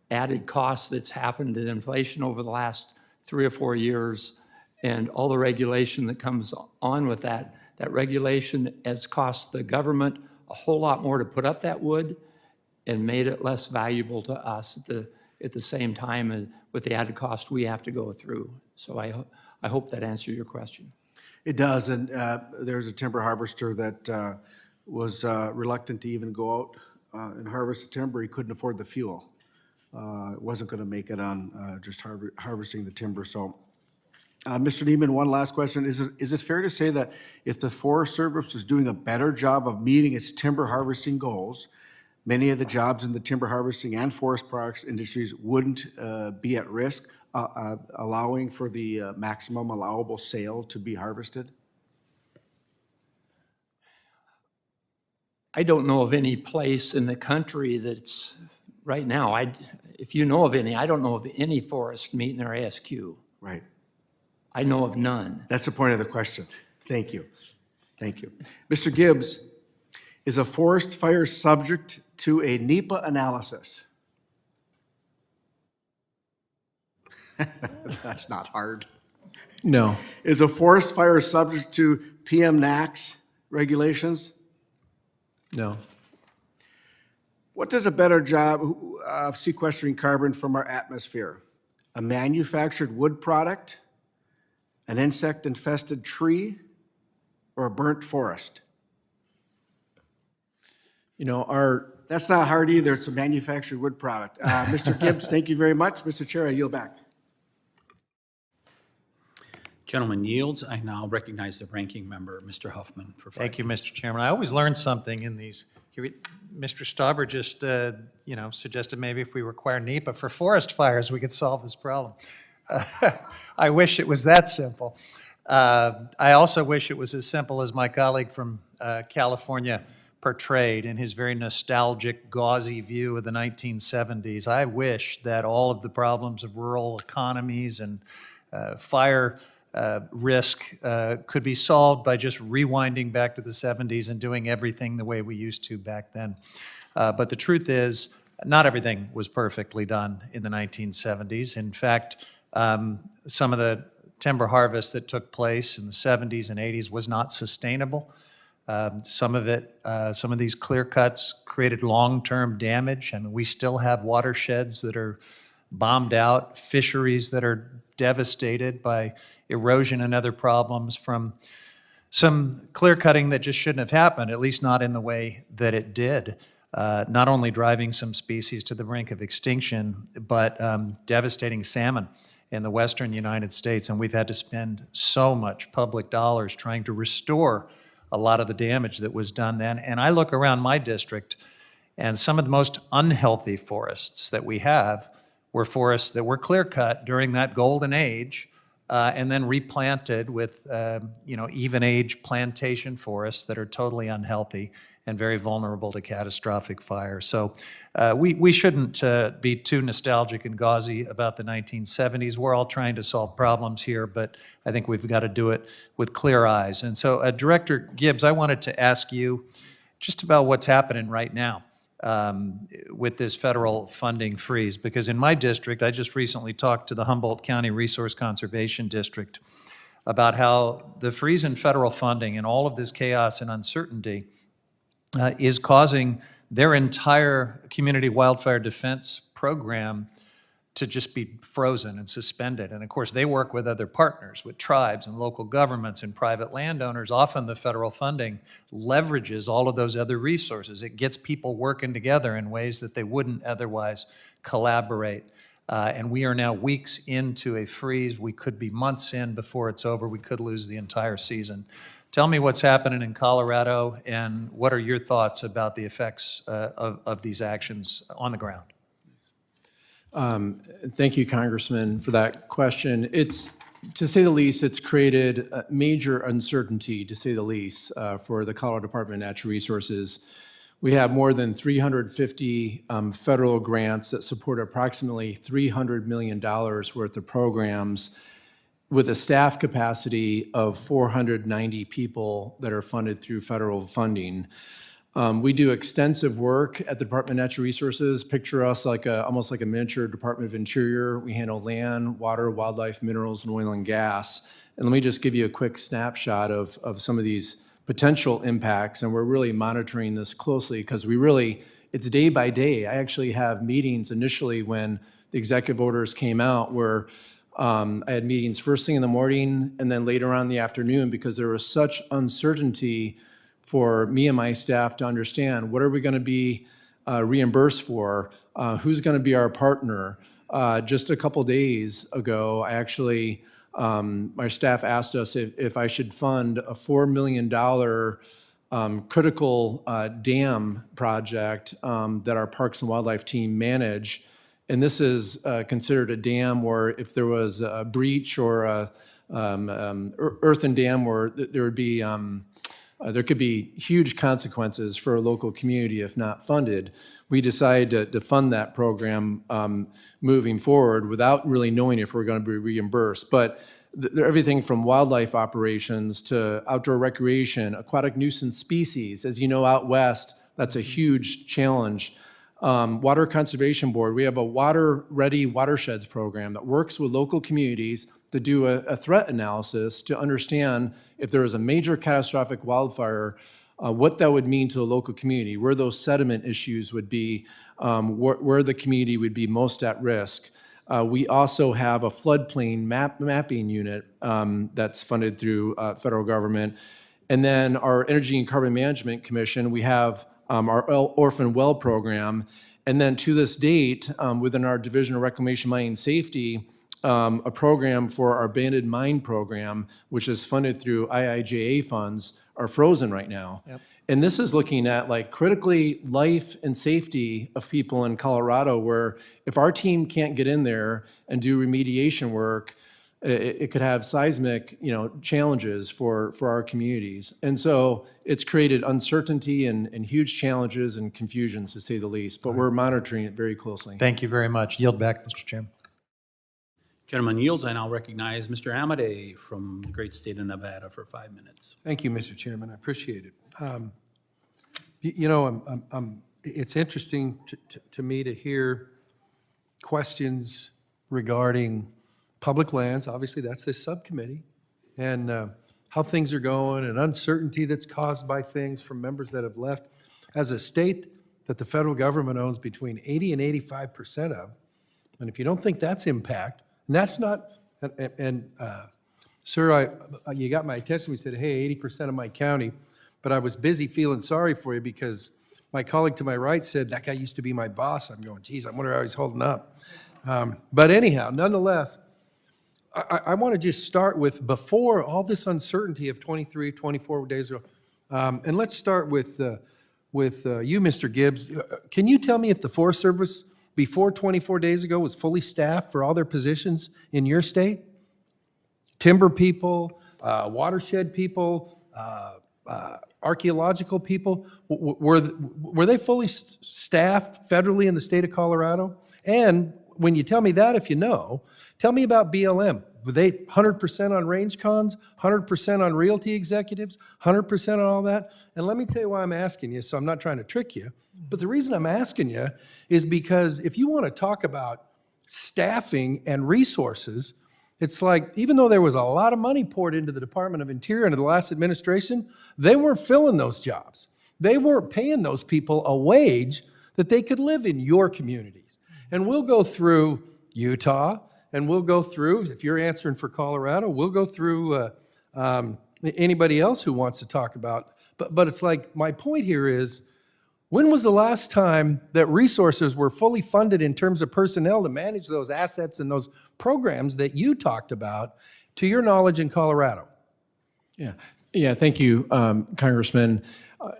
added costs that's happened in inflation over the last 3 or 4 years, and all the regulation that comes on with that. That regulation has cost the government a whole lot more to put up that wood and made it less valuable to us at the same time with the added cost we have to go through. So I hope that answered your question. It does, and there's a timber harvester that was reluctant to even go out and harvest the timber. He couldn't afford the fuel. Wasn't going to make it on just harvesting the timber. So, Mr. Neiman, one last question. Is it fair to say that if the Forest Service was doing a better job of meeting its timber harvesting goals, many of the jobs in the timber harvesting and forest products industries wouldn't be at risk, allowing for the maximum allowable sale to be harvested? I don't know of any place in the country that's, right now, if you know of any, I don't know of any forest meeting their ASQ. Right. I know of none. That's the point of the question. Thank you. Thank you. Mr. Gibbs, is a forest fire subject to a NEPA analysis? That's not hard. No. Is a forest fire subject to PM/NAAQS regulations? No. What does a better job of sequestering carbon from our atmosphere? A manufactured wood product, an insect-infested tree, or a burnt forest? You know, That's not hard either. It's a manufactured wood product. Mr. Gibbs, thank you very much. Mr. Chair, I yield back. Gentleman yields. I now recognize the ranking member, Mr. Huffman, for 5 Thank you, Mr. Chairman. I always learn something in these. Mr. Stauber just, suggested maybe if we require NEPA for forest fires, we could solve this problem. I wish it was that simple. I also wish it was as simple as my colleague from California portrayed in his very nostalgic, gauzy view of the 1970s. I wish that all of the problems of rural economies and fire risk could be solved by just rewinding back to the 70s and doing everything the way we used to back then. But the truth is, not everything was perfectly done in the 1970s. In fact, some of the timber harvest that took place in the 70s and 80s was not sustainable. Some of these clear cuts created long-term damage. I mean, we still have watersheds that are bombed out, fisheries that are devastated by erosion and other problems from some clear cutting that just shouldn't have happened, at least not in the way that it did. Not only driving some species to the brink of extinction, but devastating salmon in the western United States. And we've had to spend so much public dollars trying to restore a lot of the damage that was done then. And I look around my district, and some of the most unhealthy forests that we have were forests that were clear cut during that golden age and then replanted with, even-age plantation forests that are totally unhealthy and very vulnerable to catastrophic fire. So we shouldn't be too nostalgic and gauzy about the 1970s. We're all trying to solve problems here, but I think we've got to do it with clear eyes. And so, Director Gibbs, I wanted to ask you just about what's happening right now with this federal funding freeze, because in my district, I just recently talked to the Humboldt County Resource Conservation District about how the freeze in federal funding and all of this chaos and uncertainty is causing their entire community wildfire defense program to just be frozen and suspended. And of course, they work with other partners, with tribes and local governments and private landowners. Often the federal funding leverages all of those other resources. It gets people working together in ways that they wouldn't otherwise collaborate. And we are now weeks into a freeze. We could be months in before it's over. We could lose the entire season. Tell me what's happening in Colorado, and what are your thoughts about the effects of these actions on the ground? Thank you, Congressman, for that question. It's, to say the least, it's created major uncertainty, to say the least, for the Colorado Department of Natural Resources. We have more than 350 federal grants that support approximately $300 million worth of programs, with a staff capacity of 490 people that are funded through federal funding. We do extensive work at the Department of Natural Resources. Picture us like almost like a miniature Department of Interior. We handle land, water, wildlife, minerals, and oil and gas. And let me just give you a quick snapshot of some of these potential impacts. And we're really monitoring this closely because it's day by day. I actually have meetings initially when the executive orders came out where I had meetings first thing in the morning and then later on in the afternoon, because there was such uncertainty for me and my staff to understand what are we going to be reimbursed for, who's going to be our partner. Just a couple days ago, I actually, my staff asked us if I should fund a $4 million critical dam project that our Parks and Wildlife team manage. And this is considered a dam where if there was a breach or a earthen dam where there would be, there could be huge consequences for a local community if not funded. We decided to fund that program moving forward without really knowing if we're going to be reimbursed. But everything from wildlife operations to outdoor recreation, aquatic nuisance species, as you know, out west, that's a huge challenge. Water Conservation Board, we have a water-ready watersheds program that works with local communities to do a threat analysis to understand if there is a major catastrophic wildfire, what that would mean to the local community, where those sediment issues would be, where the community would be most at risk. We also have a floodplain mapping unit that's funded through federal government. And then our Energy and Carbon Management Commission, we have our orphan well program. And then to this date, within our Division of Reclamation, Mining, and Safety, a program for our abandoned mine program, which is funded through IIJA funds, are frozen right now. Yep. And this is looking at like critically life and safety of people in Colorado, where if our team can't get in there and do remediation work, it could have seismic, challenges for our communities. And so it's created uncertainty and huge challenges and confusions, to say the least, but we're monitoring it very closely. Thank you very much. Yield back, Mr. Chairman. Gentleman yields. I now recognize Mr. Amadei from the great state of Nevada for 5 minutes. Thank you, Mr. Chairman. I appreciate it. It's interesting to me to hear questions regarding public lands. Obviously, that's this subcommittee, and how things are going and uncertainty that's caused by things from members that have left. As a state that the federal government owns between 80 and 85% of, and if you don't think that's impact, and that's not, sir, you got my attention. We said, hey, 80% of my county, but I was busy feeling sorry for you because my colleague to my right said, that guy used to be my boss. I'm going, geez, I wonder how he's holding up. But anyhow, nonetheless, I want to just start with before all this uncertainty of 23, 24 days ago, and let's start with you, Mr. Gibbs. Can you tell me if the Forest Service before 24 days ago was fully staffed for all their positions in your state? timber people, watershed people, archaeological people, were they fully staffed federally in the state of Colorado? And when you tell me that, if you know, tell me about BLM. Were they 100% on range cons, 100% on realty executives, 100% on all that? And let me tell you why I'm asking you, so I'm not trying to trick you, but the reason I'm asking you is because if you want to talk about staffing and resources, it's like, even though there was a lot of money poured into the Department of Interior under the last administration, they weren't filling those jobs. They weren't paying those people a wage that they could live in your communities. And we'll go through Utah, and we'll go through, if you're answering for Colorado, we'll go through anybody else who wants to talk about. But it's like, my point here is, when was the last time that resources were fully funded in terms of personnel to manage those assets and those programs that you talked about, to your knowledge, in Colorado? Yeah, thank you, Congressman.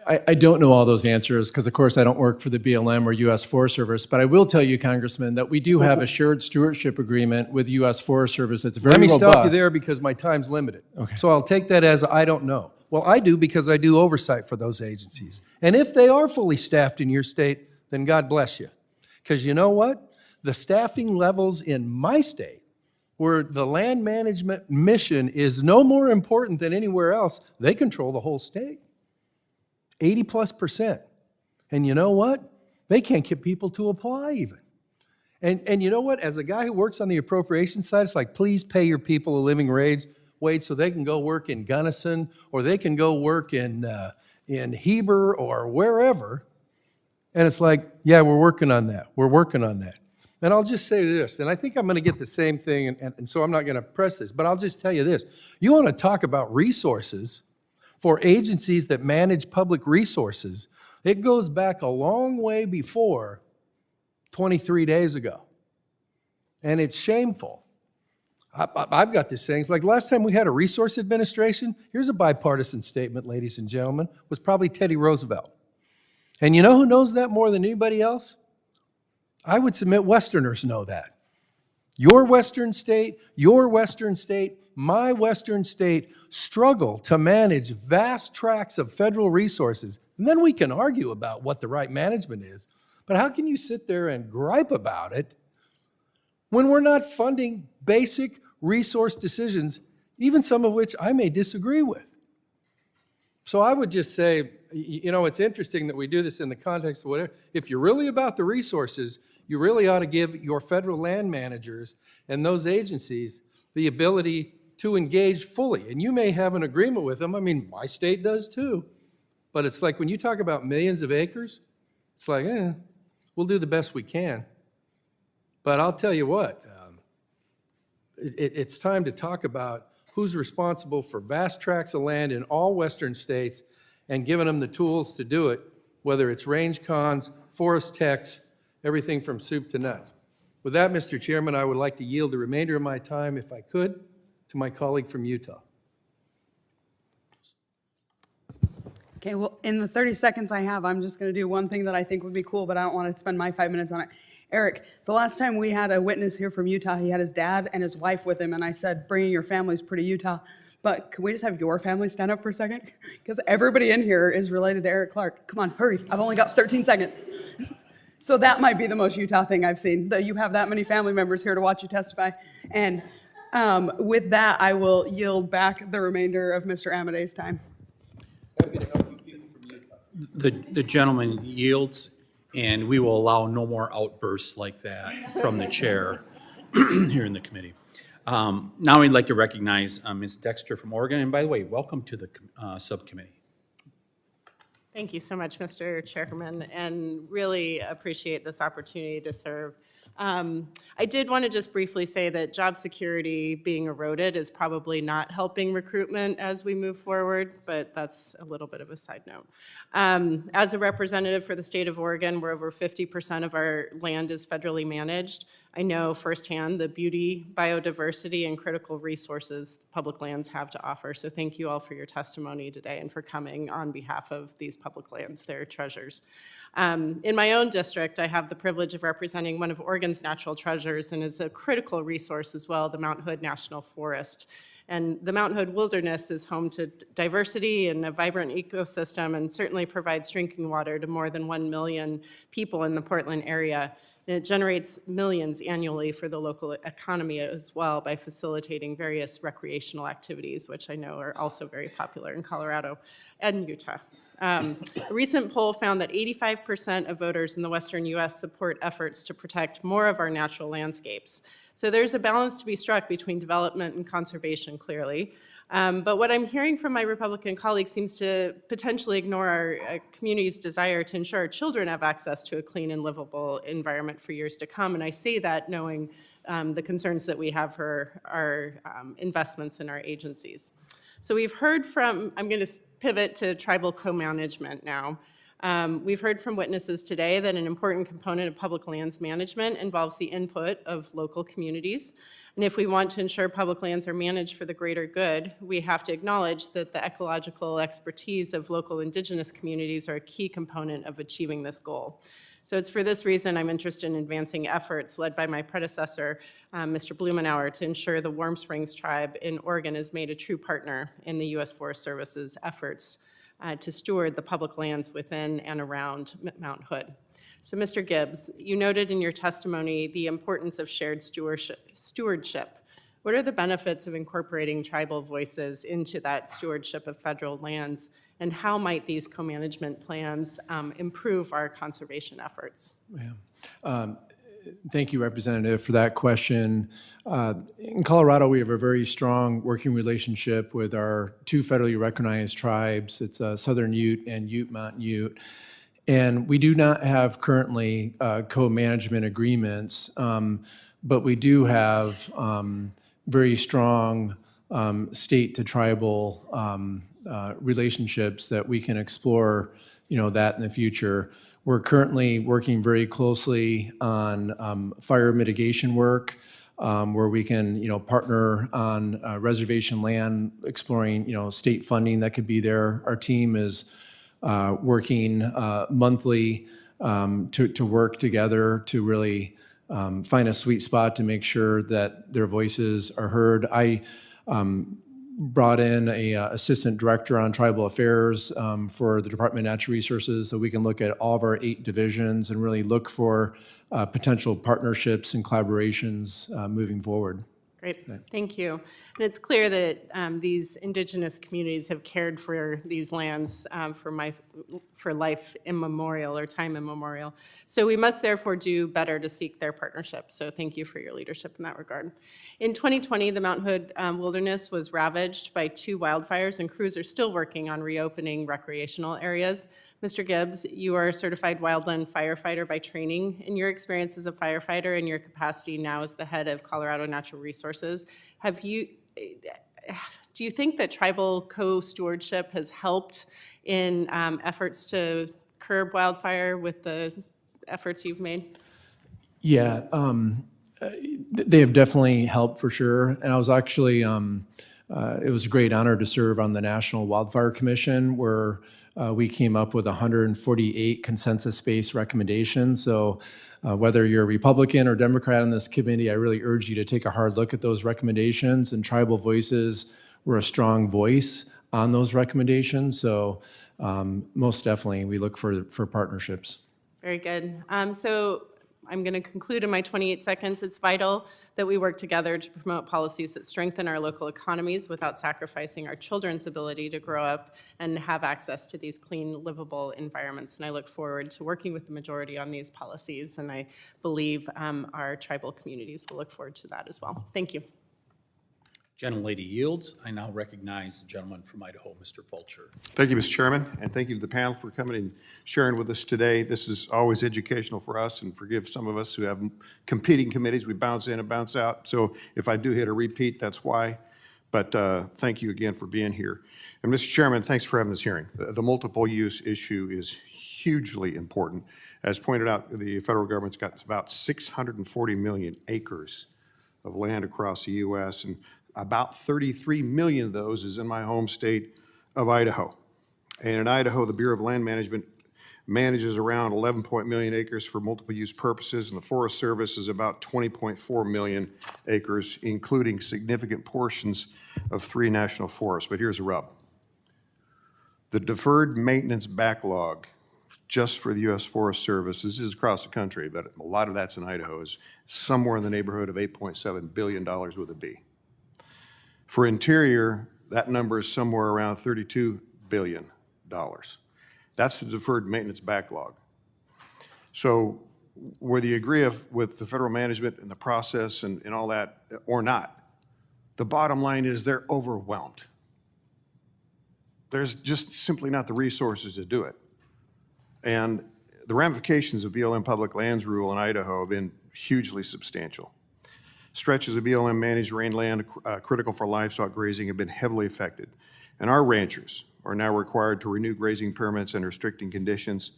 I don't know all those answers because, of course, I don't work for the BLM or U.S. Forest Service, but I will tell you, Congressman, that we do have a shared stewardship agreement with U.S. Forest Service. It's very robust. Let me stop you there because my time's limited. Okay. So I'll take that as I don't know. Well, I do because I do oversight for those agencies. And if they are fully staffed in your state, then God bless you. Because you know what? The staffing levels in my state, where the land management mission is no more important than anywhere else, they control the whole state. 80+%. And you know what? They can't get people to apply even. And you know what? As a guy who works on the appropriation side, it's like, please pay your people a living wage so they can go work in Gunnison, or they can go work in Heber or wherever. And it's like, yeah, we're working on that. We're working on that. And I'll just say this, and I think I'm going to get the same thing, and so I'm not going to press this, but I'll just tell you this. You want to talk about resources for agencies that manage public resources, it goes back a long way before 23 days ago. And it's shameful. I've got this saying, it's like last time we had a resource administration, here's a bipartisan statement, ladies and gentlemen, was probably Teddy Roosevelt. And you know who knows that more than anybody else? I would submit Westerners know that. Your Western state, my Western state struggle to manage vast tracts of federal resources. And then we can argue about what the right management is. But how can you sit there and gripe about it when we're not funding basic resource decisions, even some of which I may disagree with? So I would just say, you know, it's interesting that we do this in the context of whatever. If you're really about the resources, you really ought to give your federal land managers and those agencies the ability to engage fully. And you may have an agreement with them. I mean, my state does too. But it's like when you talk about millions of acres, it's like, we'll do the best we can. But I'll tell you what, it's time to talk about who's responsible for vast tracts of land in all Western states and giving them the tools to do it, whether it's range cons, forest techs, everything from soup to nuts. With that, Mr. Chairman, I would like to yield the remainder of my time, if I could, to my colleague from Utah. Okay, well, in the 30 seconds I have, I'm just going to do one thing that I think would be cool, but I don't want to spend my 5 minutes on it. Eric, the last time we had a witness here from Utah, he had his dad and his wife with him, and I said, bringing your family's pretty Utah, but can we just have your family stand up for a second? Because everybody in here is related to Eric Clarke. Come on, hurry. I've only got 13 seconds. So that might be the most Utah thing I've seen, that you have that many family members here to watch you testify. And with that, I will yield back the remainder of Mr. Amadei's time. The gentleman yields, and we will allow no more outbursts like that from the chair here in the committee. Now I'd like to recognize Ms. Dexter from Oregon, and by the way, welcome to the subcommittee. Thank you so much, Mr. Chairman, and really appreciate this opportunity to serve. I did want to just briefly say that job security being eroded is probably not helping recruitment as we move forward, but that's a little bit of a side note. As a representative for the state of Oregon, where over 50% of our land is federally managed, I know firsthand the beauty, biodiversity, and critical resources public lands have to offer. So thank you all for your testimony today and for coming on behalf of these public lands. They're treasures. In my own district, I have the privilege of representing one of Oregon's natural treasures and is a critical resource as well, the Mount Hood National Forest. And the Mount Hood Wilderness is home to diversity and a vibrant ecosystem and certainly provides drinking water to more than 1 million people in the Portland area. And it generates millions annually for the local economy as well by facilitating various recreational activities, which I know are also very popular in Colorado and Utah. A recent poll found that 85% of voters in the Western U.S. support efforts to protect more of our natural landscapes. So there's a balance to be struck between development and conservation, clearly. But what I'm hearing from my Republican colleagues seems to potentially ignore our community's desire to ensure our children have access to a clean and livable environment for years to come. And I say that knowing the concerns that we have for our investments in our agencies. So we've heard from, I'm going to pivot to tribal co-management now. We've heard from witnesses today that an important component of public lands management involves the input of local communities. And if we want to ensure public lands are managed for the greater good, we have to acknowledge that the ecological expertise of local indigenous communities are a key component of achieving this goal. So it's for this reason I'm interested in advancing efforts led by my predecessor, Mr. Blumenauer, to ensure the Warm Springs tribe in Oregon is made a true partner in the U.S. Forest Service's efforts to steward the public lands within and around Mount Hood. So Mr. Gibbs, you noted in your testimony the importance of shared stewardship. What are the benefits of incorporating tribal voices into that stewardship of federal lands, and how might these co-management plans improve our conservation efforts? Thank you, Representative, for that question. In Colorado, we have a very strong working relationship with our two federally recognized tribes. It's Southern Ute and Ute Mountain Ute. And we do not have currently co-management agreements, but we do have very strong state to tribal relationships that we can explore, that in the future. We're currently working very closely on fire mitigation work, where we can, partner on reservation land, exploring, state funding that could be there. Our team is working monthly to work together to really find a sweet spot to make sure that their voices are heard. I brought in a assistant director on tribal affairs for the Department of Natural Resources so we can look at all of our 8 divisions and really look for potential partnerships and collaborations moving forward. Great, thank you. And it's clear that these indigenous communities have cared for these lands for life immemorial or time immemorial. So we must therefore do better to seek their partnership. So thank you for your leadership in that regard. In 2020, the Mount Hood wilderness was ravaged by 2 wildfires, and crews are still working on reopening recreational areas. Mr. Gibbs, you are a certified wildland firefighter by training. In your experience as a firefighter and your capacity now as the head of Colorado Natural Resources, do you think that tribal co-stewardship has helped in efforts to curb wildfire with the efforts you've made? Yeah, they have definitely helped for sure. And I was actually, it was a great honor to serve on the National Wildfire Commission, where we came up with 148 consensus-based recommendations. So whether you're a Republican or Democrat on this committee, I really urge you to take a hard look at those recommendations, and tribal voices were a strong voice on those recommendations. So most definitely, we look for partnerships. Very good. So I'm going to conclude in my 28 seconds. It's vital that we work together to promote policies that strengthen our local economies without sacrificing our children's ability to grow up and have access to these clean, livable environments. And I look forward to working with the majority on these policies, and I believe our tribal communities will look forward to that as well. Thank you. Gentlelady yields. I now recognize the gentleman from Idaho, Mr. Fulcher. Thank you, Mr. Chairman, and thank you to the panel for coming and sharing with us today. This is always educational for us, and forgive some of us who have competing committees. We bounce in and bounce out, so if I do hit a repeat, that's why. But thank you again for being here. And Mr. Chairman, thanks for having this hearing. The multiple use issue is hugely important. As pointed out, the federal government's got about 640 million acres of land across the U.S., and about 33 million of those is in my home state of Idaho. And in Idaho, the Bureau of Land Management manages around 11 million acres for multiple use purposes, and the Forest Service is about 20.4 million acres, including significant portions of 3 national forests. But here's the rub. The deferred maintenance backlog just for the U.S. Forest Service, this is across the country, but a lot of that's in Idaho, is somewhere in the neighborhood of $8.7 billion with a B. For Interior, that number is somewhere around $32 billion. That's the deferred maintenance backlog. So whether you agree with the federal management and the process and all that or not, the bottom line is they're overwhelmed. There's just simply not the resources to do it. And the ramifications of BLM public lands rule in Idaho have been hugely substantial. Stretches of BLM managed rangeland critical for livestock grazing have been heavily affected. And our ranchers are now required to renew grazing permits under restricting conditions.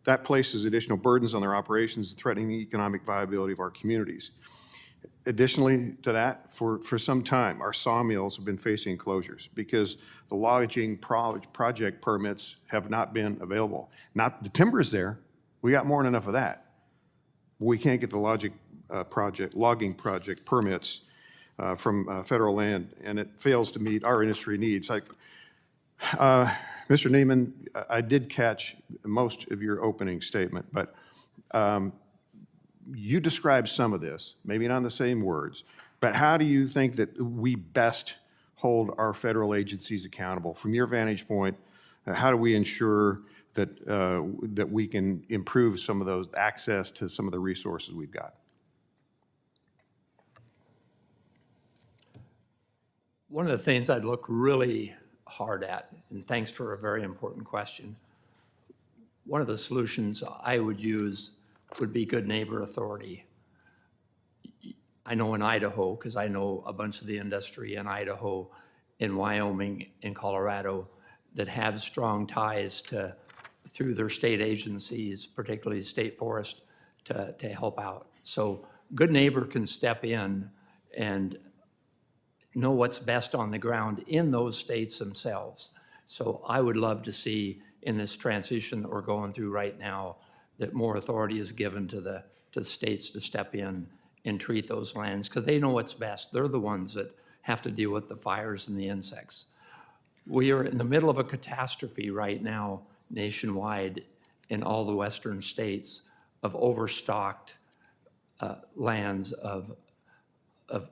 That places additional burdens on their operations, threatening the economic viability of our communities. Additionally to that, for some time, our sawmills have been facing closures because the logging project permits have not been available. Not the timber's there, we got more than enough of that. We can't get the logging project permits from federal land, and it fails to meet our industry needs. Mr. Neiman, I did catch most of your opening statement, but you described some of this, maybe not in the same words, but how do you think that we best hold our federal agencies accountable? From your vantage point, how do we ensure that, that we can improve some of those access to some of the resources we've got? One of the things I'd look really hard at, and thanks for a very important question, one of the solutions I would use would be good neighbor authority. I know in Idaho, because I know a bunch of the industry in Idaho, in Wyoming, in Colorado, that have strong ties to, through their state agencies, particularly state forest, to help out. So good neighbor can step in and know what's best on the ground in those states themselves. So I would love to see in this transition that we're going through right now that more authority is given to the states to step in and treat those lands because they know what's best. They're the ones that have to deal with the fires and the insects. We are in the middle of a catastrophe right now nationwide in all the western states of overstocked lands of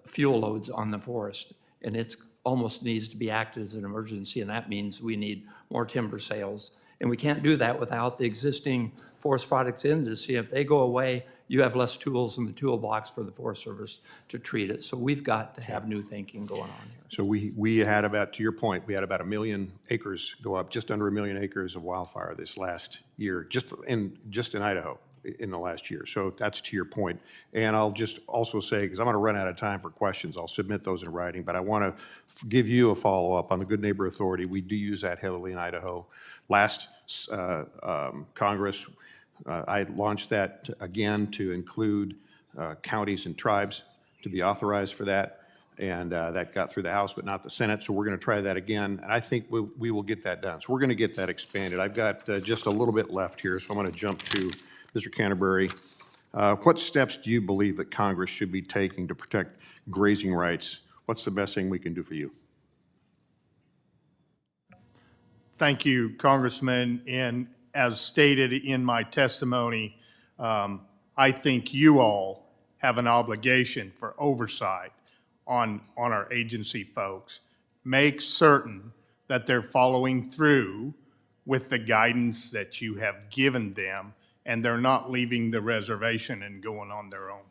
fuel loads on the forest. And it's almost needs to be acted as an emergency, and that means we need more timber sales. And we can't do that without the existing forest products industry. If they go away, you have less tools in the toolbox for the Forest Service to treat it. So we've got to have new thinking going on here. So we had about, to your point, we had about 1 million acres go up, just under 1 million acres of wildfire this last year, just in Idaho in the last year. So that's to your point. And I'll just also say, because I'm going to run out of time for questions, I'll submit those in writing, but I want to give you a follow-up on the Good Neighbor Authority. We do use that heavily in Idaho. Last Congress, I launched that again to include counties and tribes to be authorized for that. And that got through the House, but not the Senate. So we're going to try that again. And I think we will get that done. So we're going to get that expanded. I've got just a little bit left here, so I'm going to jump to Mr. Canterbury. What steps do you believe that Congress should be taking to protect grazing rights? What's the best thing we can do for you? Thank you, Congressman. And as stated in my testimony, I think you all have an obligation for oversight on our agency folks. Make certain that they're following through with the guidance that you have given them, and they're not leaving the reservation and going on their own.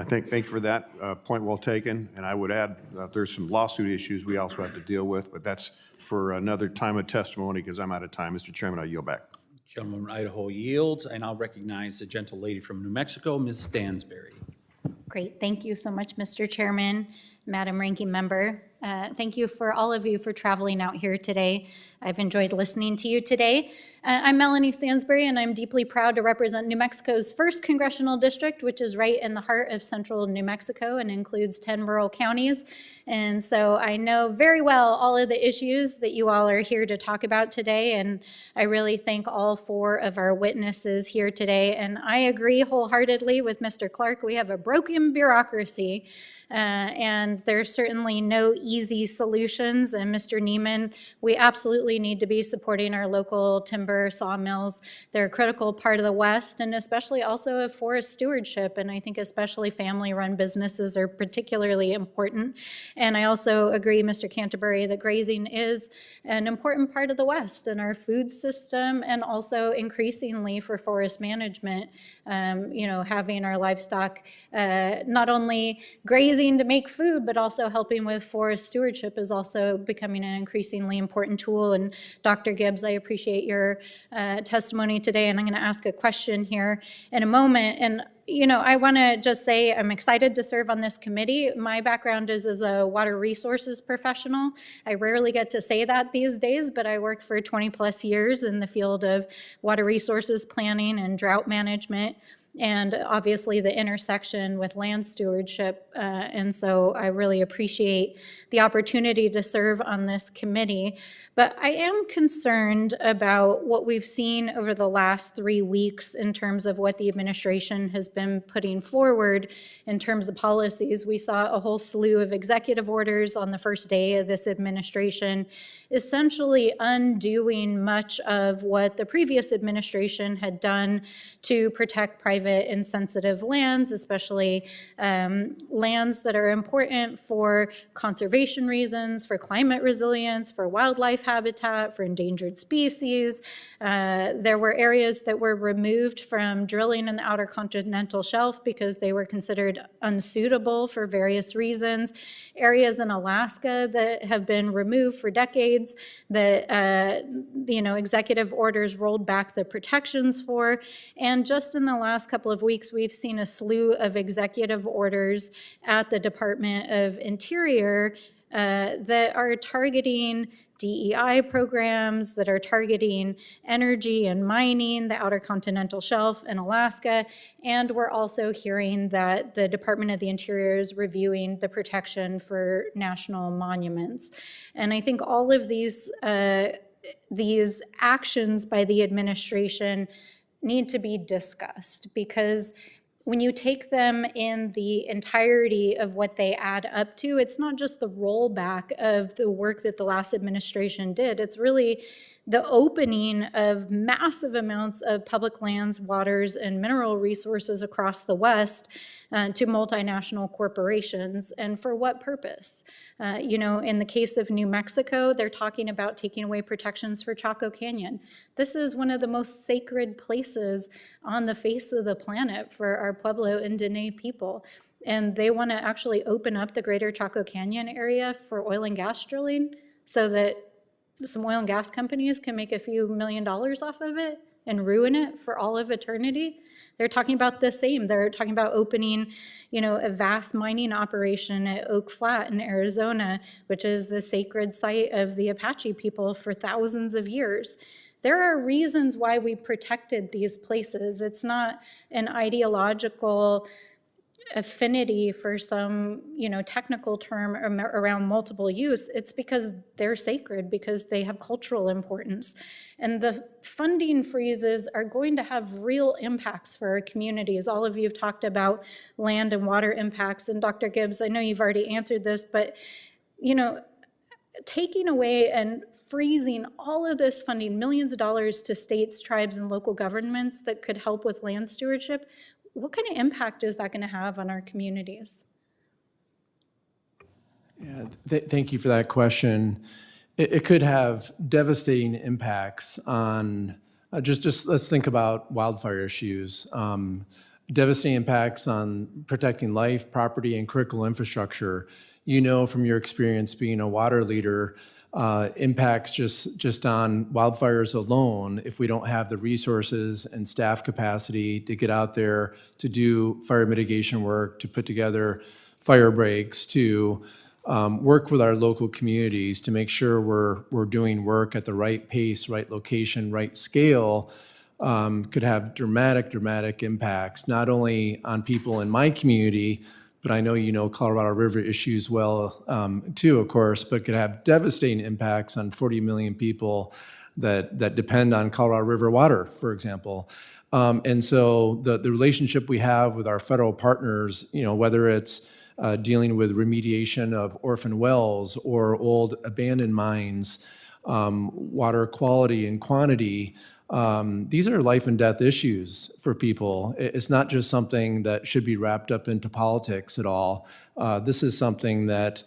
Thank you for that. Point well taken. And I would add that there's some lawsuit issues we also have to deal with, but that's for another time of testimony because I'm out of time. Mr. Chairman, I yield back. Gentleman from Idaho yields, and I'll recognize the gentle lady from New Mexico, Ms. Stansberry. Great. Thank you so much, Mr. Chairman, Madam Ranking Member. Thank you for all of you for traveling out here today. I've enjoyed listening to you today. I'm Melanie Stansbury, and I'm deeply proud to represent New Mexico's 1st Congressional District, which is right in the heart of central New Mexico and includes 10 rural counties. And so I know very well all of the issues that you all are here to talk about today, and I really thank all 4 of our witnesses here today. And I agree wholeheartedly with Mr. Clarke. We have a broken bureaucracy. And there's certainly no easy solutions. And Mr. Neiman, we absolutely need to be supporting our local timber sawmills. They're a critical part of the West, and especially also of forest stewardship. And I think especially family-run businesses are particularly important. And I also agree, Mr. Canterbury, that grazing is an important part of the West and our food system, and also increasingly for forest management. Having our livestock not only grazing to make food, but also helping with forest stewardship is also becoming an increasingly important tool. And Dr. Gibbs, I appreciate your testimony today, and I'm going to ask a question here in a moment. And I want to just say I'm excited to serve on this committee. My background is as a water resources professional. I rarely get to say that these days, but I work for 20 plus years in the field of water resources planning and drought management, and obviously the intersection with land stewardship. And so I really appreciate the opportunity to serve on this committee. But I am concerned about what we've seen over the last 3 weeks in terms of what the administration has been putting forward in terms of policies. We saw a whole slew of executive orders on the first day of this administration, essentially undoing much of what the previous administration had done to protect private and sensitive lands, especially lands that are important for conservation reasons, for climate resilience, for wildlife habitat, for endangered species. There were areas that were removed from drilling in the outer continental shelf because they were considered unsuitable for various reasons. Areas in Alaska that have been removed for decades that, executive orders rolled back the protections for. And just in the last couple of weeks, we've seen a slew of executive orders at the Department of Interior that are targeting DEI programs, that are targeting energy and mining, the outer continental shelf in Alaska. And we're also hearing that the Department of the Interior is reviewing the protection for national monuments. And I think all of these actions by the administration need to be discussed, because when you take them in the entirety of what they add up to, it's not just the rollback of the work that the last administration did. It's really the opening of massive amounts of public lands, waters, and mineral resources across the West to multinational corporations. And for what purpose? In the case of New Mexico, they're talking about taking away protections for Chaco Canyon. This is one of the most sacred places on the face of the planet for our Pueblo and Dene people. And they want to actually open up the greater Chaco Canyon area for oil and gas drilling so that some oil and gas companies can make a few $1 million off of it and ruin it for all of eternity. They're talking about the same. They're talking about opening, a vast mining operation at Oak Flat in Arizona, which is the sacred site of the Apache people for thousands of years. There are reasons why we protected these places. It's not an ideological affinity for some, technical term around multiple use. It's because they're sacred, because they have cultural importance. And the funding freezes are going to have real impacts for our communities. All of you have talked about land and water impacts. And Dr. Gibbs, I know you've already answered this, but, taking away and freezing all of this funding, millions of dollars to states, tribes, and local governments that could help with land stewardship, what kind of impact is that going to have on our communities? Yeah, thank you for that question. It could have devastating impacts on, just let's think about wildfire issues. Devastating impacts on protecting life, property, and critical infrastructure. From your experience being a water leader, impacts just on wildfires alone, if we don't have the resources and staff capacity to get out there to do fire mitigation work, to put together fire breaks, to work with our local communities to make sure we're doing work at the right pace, right location, right scale, could have dramatic impacts, not only on people in my community, but I know you know Colorado River issues well, too, of course, but could have devastating impacts on 40 million people that depend on Colorado River water, for example. And so the relationship we have with our federal partners, you know, whether it's dealing with remediation of orphan wells or old abandoned mines, water quality and quantity, these are life and death issues for people. It's not just something that should be wrapped up into politics at all. This is something that,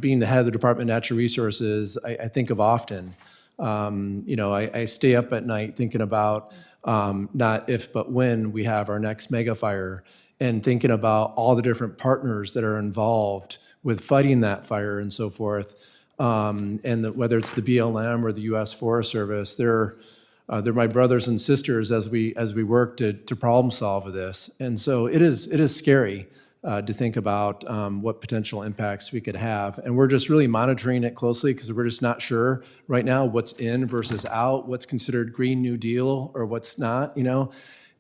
being the head of the Department of Natural Resources, I think of often. You know, I stay up at night thinking about not if but when we have our next mega fire, and thinking about all the different partners that are involved with fighting that fire and so forth. Whether it's the BLM or the U.S. Forest Service, they're my brothers and sisters as we work to problem solve with this. And so it is scary to think about what potential impacts we could have. And we're just really monitoring it closely because we're just not sure right now what's in versus out, what's considered Green New Deal or what's not, you know.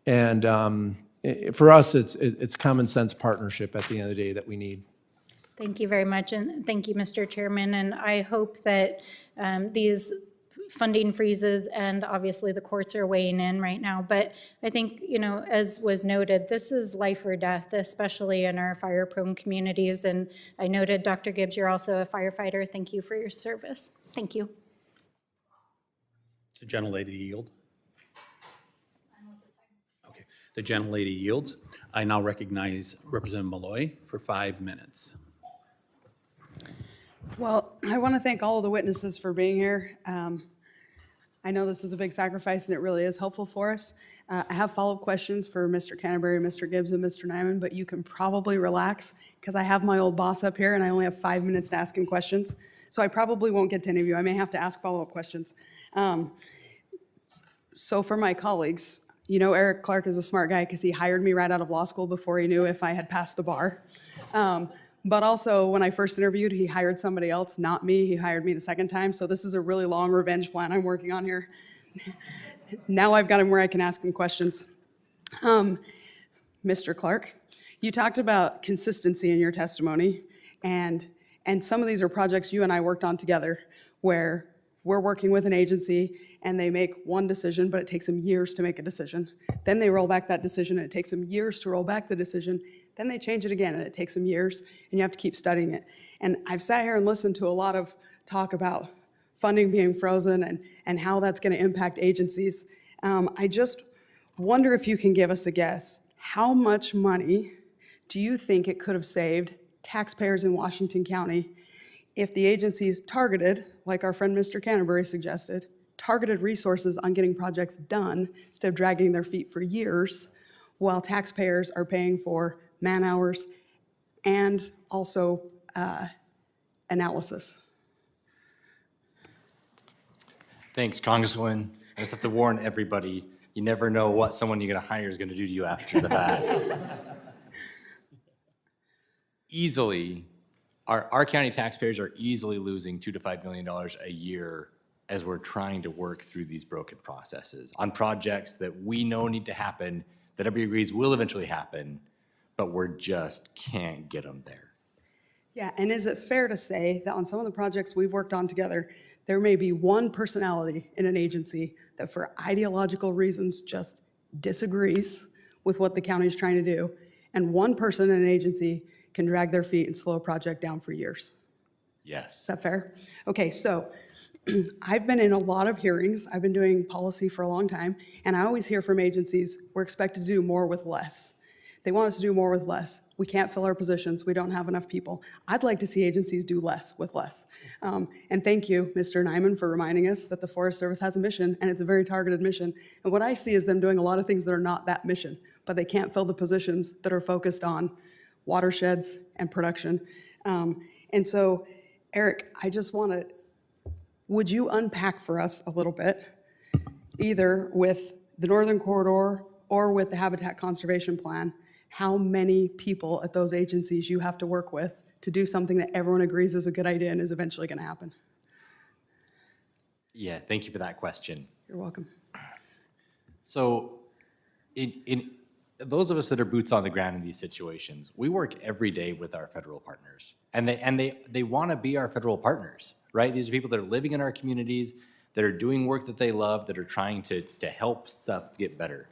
And for us, it's common sense partnership at the end of the day that we need. Thank you very much, and thank you, Mr. Chairman. And I hope that these funding freezes, and obviously the courts are weighing in right now, but I think, you know, as was noted, this is life or death, especially in our fire-prone communities. And I noted, Dr. Gibbs, you're also a firefighter. Thank you for your service. Thank you. The gentlelady yield. Okay, the gentlelady yields. I now recognize Representative Malloy for 5 minutes. Well, I want to thank all of the witnesses for being here. I know this is a big sacrifice, and it really is helpful for us. I have follow-up questions for Mr. Canterbury, Mr. Gibbs, and Mr. Neiman, but you can probably relax because I have my old boss up here, and I only have 5 minutes to ask him questions. So I probably won't get to any of you. I may have to ask follow-up questions. So for my colleagues, you know Eric Clarke is a smart guy because he hired me right out of law school before he knew if I had passed the bar. But also, when I first interviewed, he hired somebody else, not me. He hired me the second time. So this is a really long revenge plan I'm working on here. Now I've got him where I can ask him questions. Mr. Clarke, you talked about consistency in your testimony, and some of these are projects you and I worked on together, where we're working with an agency and they make one decision, but it takes them years to make a decision. Then they roll back that decision and it takes them years to roll back the decision. Then they change it again and it takes them years, and you have to keep studying it. And I've sat here and listened to a lot of talk about funding being frozen and how that's going to impact agencies. I just wonder if you can give us a guess. How much money do you think it could have saved taxpayers in Washington County if the agencies targeted, like our friend Mr. Canterbury suggested, targeted resources on getting projects done instead of dragging their feet for years while taxpayers are paying for man-hours and also analysis? Thanks, Congresswoman. I just have to warn everybody, you never know what someone you're gonna hire is gonna do to you after the fact. Easily, our county taxpayers are easily losing $2 to $5 million a year as we're trying to work through these broken processes on projects that we know need to happen, that everybody agrees will eventually happen, but we just can't get them there. Yeah, and is it fair to say that on some of the projects we've worked on together, there may be one personality in an agency that for ideological reasons just disagrees with what the county's trying to do, and one person in an agency can drag their feet and slow a project down for years? Yes. Is that fair? Okay, so I've been in a lot of hearings. I've been doing policy for a long time, and I always hear from agencies, we're expected to do more with less. They want us to do more with less. We can't fill our positions. We don't have enough people. I'd like to see agencies do less with less. And thank you, Mr. Neiman, for reminding us that the Forest Service has a mission, and it's a very targeted mission. And what I see is them doing a lot of things that are not that mission, but they can't fill the positions that are focused on watersheds and production. And so, Eric, I just want to, would you unpack for us a little bit, either with the Northern Corridor or with the Habitat Conservation Plan, how many people at those agencies you have to work with to do something that everyone agrees is a good idea and is eventually going to happen. Yeah, thank you for that question. You're welcome. So in those of us that are boots on the ground in these situations, we work every day with our federal partners. And they want to be our federal partners, right? These are people that are living in our communities, that are doing work that they love, that are trying to help stuff get better.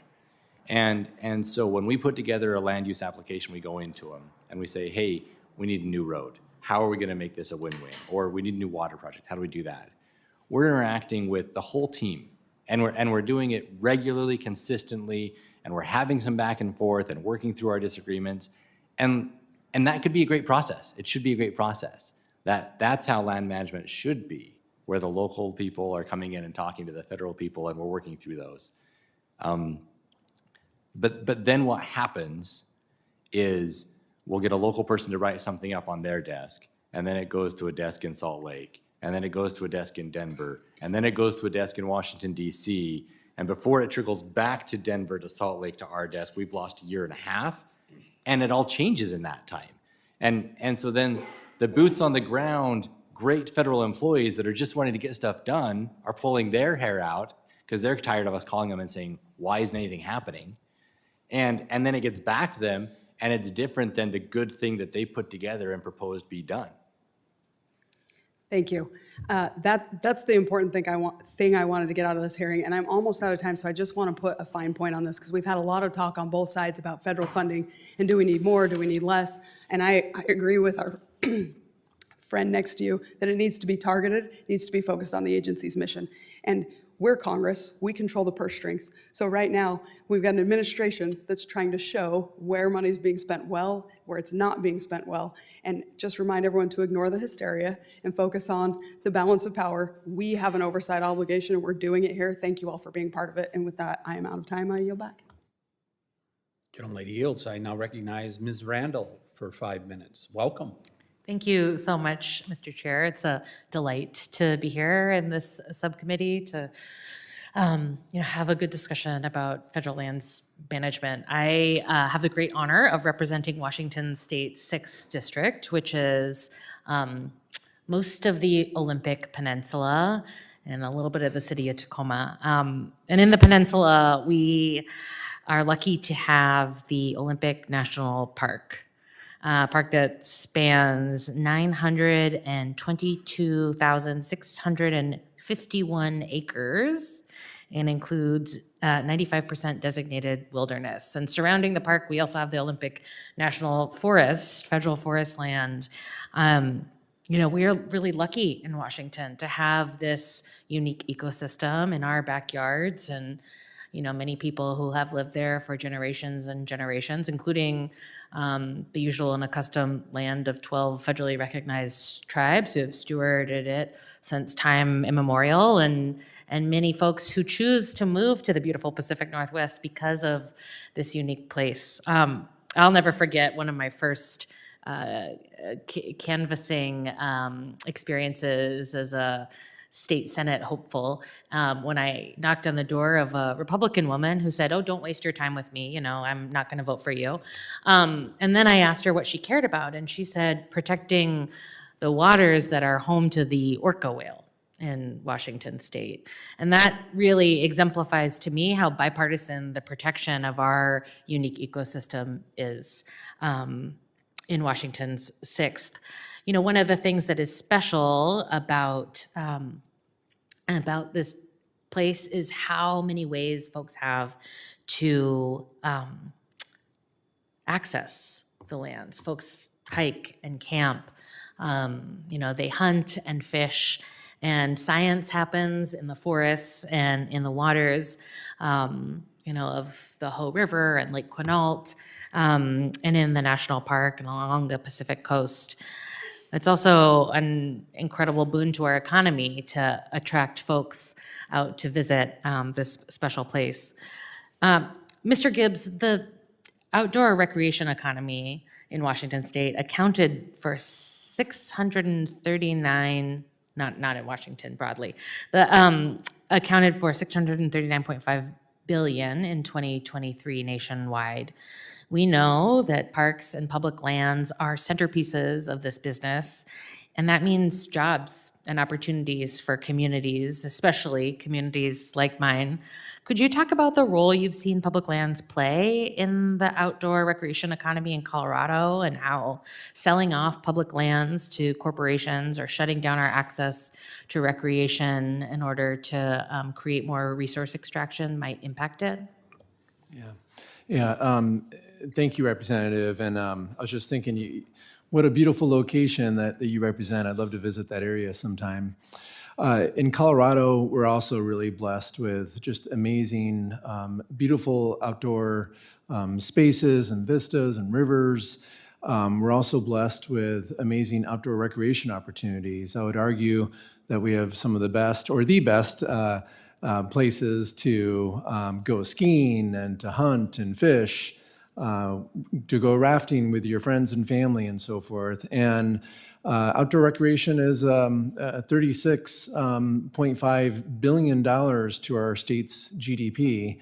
And so when we put together a land use application, we go into them and we say, hey, we need a new road. How are we going to make this a win-win? Or we need a new water project. How do we do that? We're interacting with the whole team, and we're doing it regularly, consistently, and we're having some back and forth and working through our disagreements. And that could be a great process. It should be a great process. That's how land management should be, where the local people are coming in and talking to the federal people, and we're working through those. But then what happens is we'll get a local person to write something up on their desk, and then it goes to a desk in Salt Lake, and then it goes to a desk in Denver, and then it goes to a desk in Washington, D.C., and before it trickles back to Denver, to Salt Lake, to our desk, we've lost a year and a half, and it all changes in that time. And so then the boots on the ground, great federal employees that are just wanting to get stuff done are pulling their hair out because they're tired of us calling them and saying, why isn't anything happening? And then it gets back to them, and it's different than the good thing that they put together and proposed be done. Thank you. That's the important thing I wanted to get out of this hearing, and I'm almost out of time, so I just want to put a fine point on this because we've had a lot of talk on both sides about federal funding and do we need more, do we need less? And I agree with our friend next to you that it needs to be targeted, it needs to be focused on the agency's mission. And we're Congress, we control the purse strings. So right now, we've got an administration that's trying to show where money's being spent well, where it's not being spent well, and just remind everyone to ignore the hysteria and focus on the balance of power. We have an oversight obligation, and we're doing it here. Thank you all for being part of it. And with that, I am out of time. I yield back. Gentlelady yields. I now recognize Ms. Randall for 5 minutes. Welcome. Thank you so much, Mr. Chair. It's a delight to be here in this subcommittee to have a good discussion about federal lands management. I have the great honor of representing Washington State's 6th District, which is most of the Olympic Peninsula and a little bit of the city of Tacoma. And in the peninsula, we are lucky to have the Olympic National Park. Park that spans 922,651 acres and includes 95% designated wilderness. And surrounding the park, we also have the Olympic National Forest, federal forest land. We are really lucky in Washington to have this unique ecosystem in our backyards, and many people who have lived there for generations and generations, including the usual and accustomed land of 12 federally recognized tribes who have stewarded it since time immemorial, and many folks who choose to move to the beautiful Pacific Northwest because of this unique place. I'll never forget one of my first canvassing experiences as a state Senate hopeful when I knocked on the door of a Republican woman who said, "Oh, don't waste your time with me. I'm not going to vote for you." And then I asked her what she cared about, and she said protecting the waters that are home to the orca whale in Washington State. And that really exemplifies to me how bipartisan the protection of our unique ecosystem is in Washington's 6th. One of the things that is special about this place is how many ways folks have to access the lands. Folks hike and camp. They hunt and fish, and science happens in the forests and in the waters, of the Hoh River and Lake Quinault, and in the national park and along the Pacific coast. It's also an incredible boon to our economy to attract folks out to visit this special place. Mr. Gibbs, the outdoor recreation economy in Washington State accounted for 639, not in Washington broadly, accounted for $639.5 billion in 2023 nationwide. We know that parks and public lands are centerpieces of this business, and that means jobs and opportunities for communities, especially communities like mine. Could you talk about the role you've seen public lands play in the outdoor recreation economy in Colorado and how selling off public lands to corporations or shutting down our access to recreation in order to create more resource extraction might impact it? Thank you, Representative. And I was just thinking, what a beautiful location that you represent. I'd love to visit that area sometime. In Colorado, we're also really blessed with just amazing, beautiful outdoor spaces and vistas and rivers. We're also blessed with amazing outdoor recreation opportunities. I would argue that we have some of the best, or the best, places to go skiing and to hunt and fish, to go rafting with your friends and family and so forth. And outdoor recreation is $36.5 billion to our state's GDP.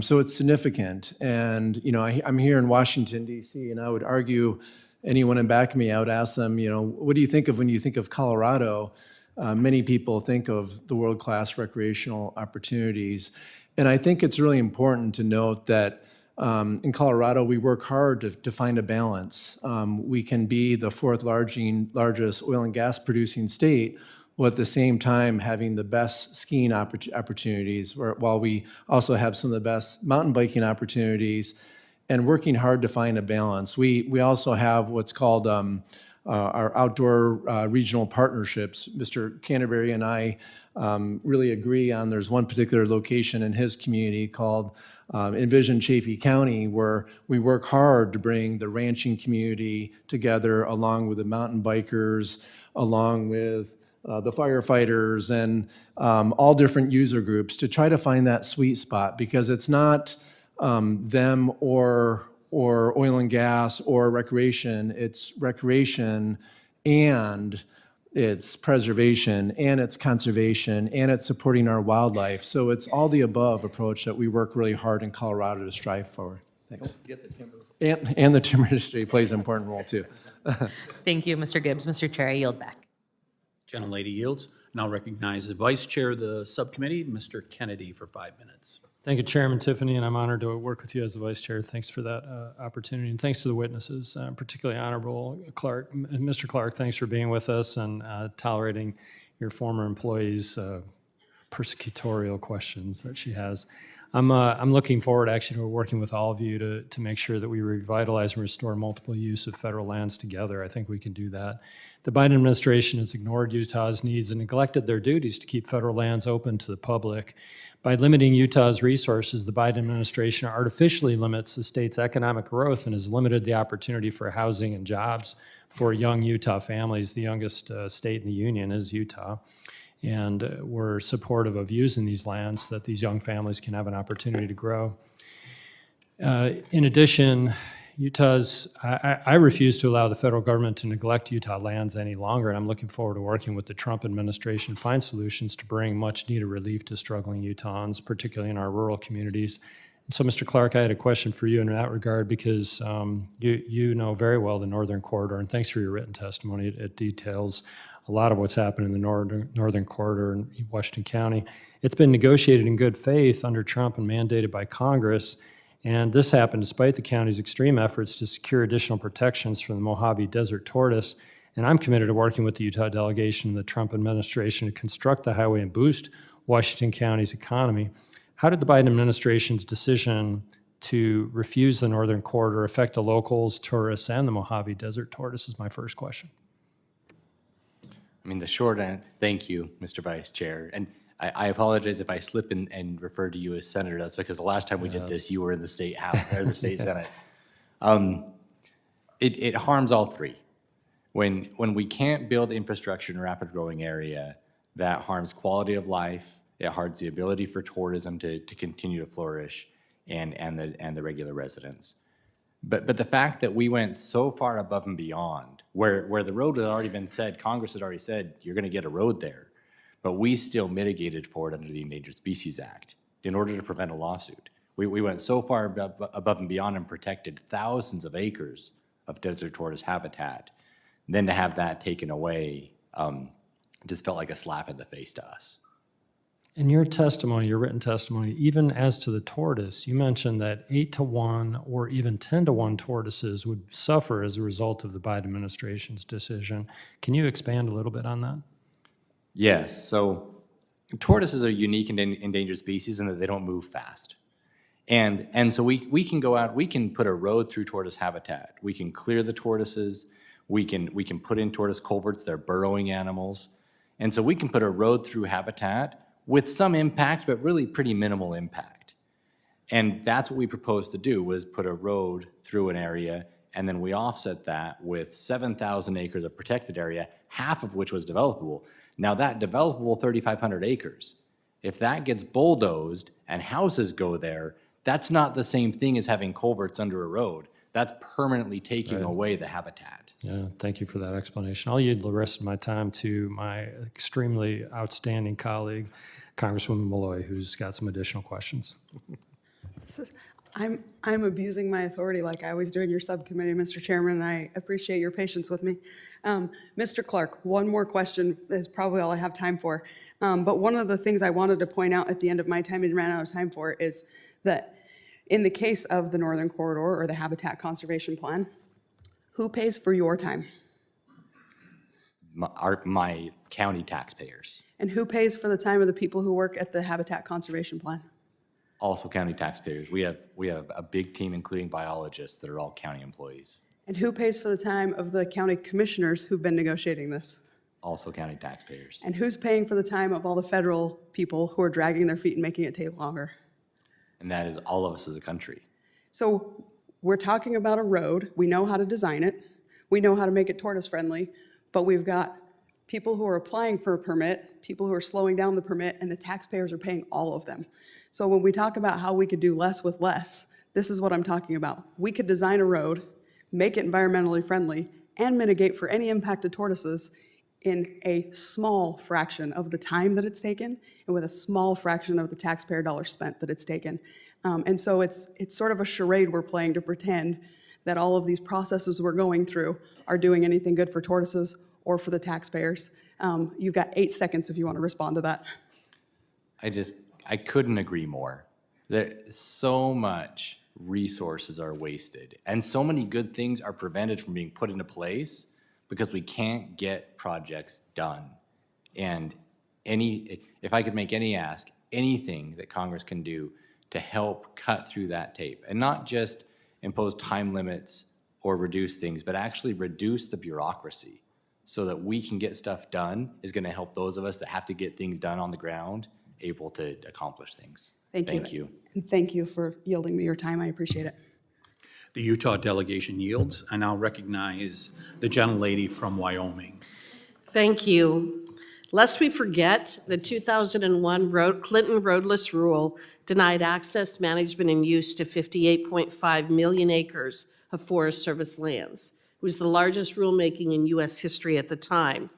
So it's significant. And, I'm here in Washington, D.C., and I would argue anyone in back of me, I would ask them, what do you think of when you think of Colorado? Many people think of the world-class recreational opportunities. And I think it's really important to note that in Colorado, we work hard to find a balance. We can be the fourth largest oil and gas producing state, while at the same time having the best skiing opportunities, while we also have some of the best mountain biking opportunities, and working hard to find a balance. We also have what's called our outdoor regional partnerships. Mr. Canterbury and I really agree on, there's one particular location in his community called Envision Chaffee County, where we work hard to bring the ranching community together, along with the mountain bikers, along with the firefighters, and all different user groups to try to find that sweet spot, because it's not them or oil and gas or recreation. It's recreation and it's preservation and it's conservation and it's supporting our wildlife. So it's all the above approach that we work really hard in Colorado to strive for. Thanks. Don't forget the timber. And the timber industry plays an important role too. Thank you, Mr. Gibbs. Mr. Chair, I yield back. Gentlelady yields. Now recognize the Vice Chair of the Subcommittee, Mr. Kennedy, for 5 minutes. Thank you, Chairman Tiffany, and I'm honored to work with you as the Vice Chair. Thanks for that opportunity, and thanks to the witnesses, particularly Honorable Clarke. And Mr. Clarke, thanks for being with us and tolerating your former employee's persecutorial questions that she has. I'm looking forward, actually, to working with all of you to make sure that we revitalize and restore multiple use of federal lands together. I think we can do that. The Biden administration has ignored Utah's needs and neglected their duties to keep federal lands open to the public. By limiting Utah's resources, the Biden administration artificially limits the state's economic growth and has limited the opportunity for housing and jobs for young Utah families. The youngest state in the union is Utah. And we're supportive of using these lands so that these young families can have an opportunity to grow. In addition, I refuse to allow the federal government to neglect Utah lands any longer, and I'm looking forward to working with the Trump administration to find solutions to bring much needed relief to struggling Utahns, particularly in our rural communities. And so, Mr. Clarke, I had a question for you in that regard, because you know very well the Northern Corridor, and thanks for your written testimony. It details a lot of what's happened in the Northern Corridor in Washington County. It's been negotiated in good faith under Trump and mandated by Congress. And this happened despite the county's extreme efforts to secure additional protections from the Mojave Desert tortoise. And I'm committed to working with the Utah delegation and the Trump administration to construct the highway and boost Washington County's economy. How did the Biden administration's decision to refuse the Northern Corridor affect the locals, tourists, and the Mojave Desert tortoise is my first question. I mean, the short end, thank you, Mr. Vice Chair. And I apologize if I slip and refer to you as Senator. That's because the last time we did this, you were in the State House, or the State Senate. It harms all three. When we can't build infrastructure in a rapid growing area, that harms quality of life, it harms the ability for tourism to continue to flourish, and the regular residents. But the fact that we went so far above and beyond, where the road had already been said, Congress had already said, you're going to get a road there, but we still mitigated for it under the Endangered Species Act. in order to prevent a lawsuit. We went so far above and beyond and protected thousands of acres of desert tortoise habitat. Then to have that taken away just felt like a slap in the face to us. In your testimony, your written testimony, even as to the tortoise, you mentioned that 8-to-1 or even 10-to-1 tortoises would suffer as a result of the Biden administration's decision. Can you expand a little bit on that? Yes, so tortoises are unique and endangered species in that they don't move fast. And so we can go out, we can put a road through tortoise habitat. We can clear the tortoises. We can put in tortoise culverts. They're burrowing animals. And so we can put a road through habitat with some impact, but really pretty minimal impact. And that's what we proposed to do, was put a road through an area, and then we offset that with 7,000 acres of protected area, half of which was developable. Now that developable 3,500 acres, if that gets bulldozed and houses go there, that's not the same thing as having culverts under a road. That's permanently taking away the habitat. Yeah, thank you for that explanation. I'll yield the rest of my time to my extremely outstanding colleague, Congresswoman Malloy, who's got some additional questions. I'm abusing my authority like I always do in your subcommittee, Mr. Chairman, and I appreciate your patience with me. Mr. Clarke, one more question is probably all I have time for. But one of the things I wanted to point out at the end of my time and ran out of time for is that in the case of the Northern Corridor or the Habitat Conservation Plan, who pays for your time? My county taxpayers, And who pays for the time of the people who work at the Habitat Conservation Plan? also county taxpayers. We have a big team, including biologists, that are all county employees, And who pays for the time of the county commissioners who've been negotiating this? also county taxpayers. And who's paying for the time of all the federal people who are dragging their feet and making it take longer? And that is all of us as a country. So we're talking about a road. We know how to design it. We know how to make it tortoise friendly, but we've got people who are applying for a permit, people who are slowing down the permit, and the taxpayers are paying all of them. So when we talk about how we could do less with less, this is what I'm talking about. We could design a road, make it environmentally friendly, and mitigate for any impact to tortoises in a small fraction of the time that it's taken and with a small fraction of the taxpayer dollars spent that it's taken. And so it's sort of a charade we're playing to pretend that all of these processes we're going through are doing anything good for tortoises or for the taxpayers. You've got 8 seconds if you want to respond to that. I couldn't agree more. So much resources are wasted, and so many good things are prevented from being put into place because we can't get projects done. And if I could make any ask, anything that Congress can do to help cut through that tape, and not just impose time limits or reduce things, but actually reduce the bureaucracy so that we can get stuff done, is gonna help those of us that have to get things done on the ground able to accomplish things. Thank you. And thank you for yielding me your time. I appreciate it. The Utah delegation yields. I now recognize the gentlelady from Wyoming. Thank you. Lest we forget, the 2001 Clinton roadless rule denied access, management, and use to 58.5 million acres of Forest Service lands. It was the largest rulemaking in U.S. history at the time.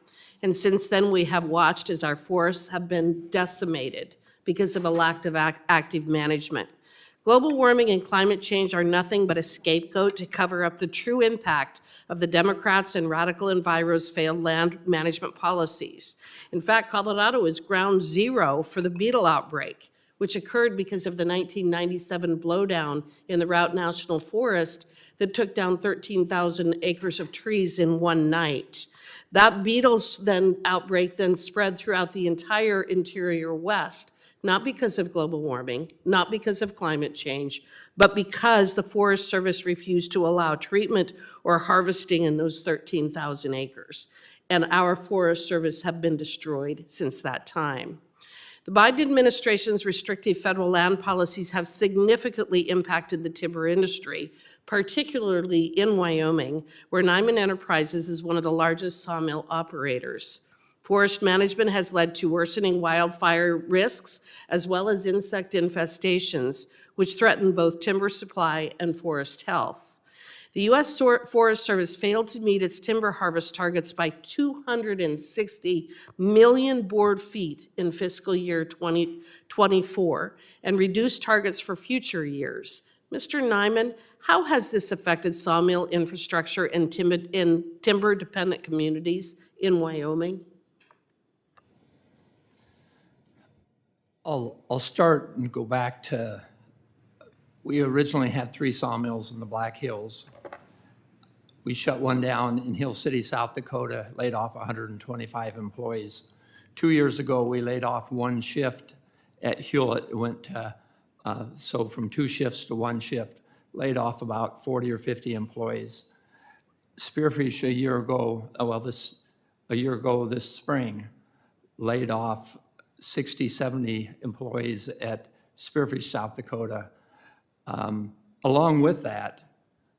And since then, we have watched as our forests have been decimated because of a lack of active management. Global warming and climate change are nothing but a scapegoat to cover up the true impact of the Democrats and radical enviros' failed land management policies. In fact, Colorado is ground zero for the beetle outbreak, which occurred because of the 1997 blowdown in the Route National Forest that took down 13,000 acres of trees in one night. That beetle outbreak then spread throughout the entire interior West, not because of global warming, not because of climate change, but because the Forest Service refused to allow treatment or harvesting in those 13,000 acres. And our Forest Service have been destroyed since that time. The Biden administration's restrictive federal land policies have significantly impacted the timber industry, particularly in Wyoming, where Neiman Enterprises is one of the largest sawmill operators. Forest management has led to worsening wildfire risks as well as insect infestations, which threaten both timber supply and forest health. The U.S. Forest Service failed to meet its timber harvest targets by 260 million board feet in fiscal year 2024 and reduced targets for future years. Mr. Neiman, how has this affected sawmill infrastructure in timber-dependent communities in Wyoming? I'll start and go back to, we originally had 3 sawmills in the Black Hills. We shut one down in Hill City, South Dakota, laid off 125 employees. 2 years ago, we laid off 1 shift at Hewlett. It went to, so from 2 shifts to 1 shift, laid off about 40 or 50 employees. Spearfish a year ago this spring, laid off 60, 70 employees at Spearfish, South Dakota. Along with that,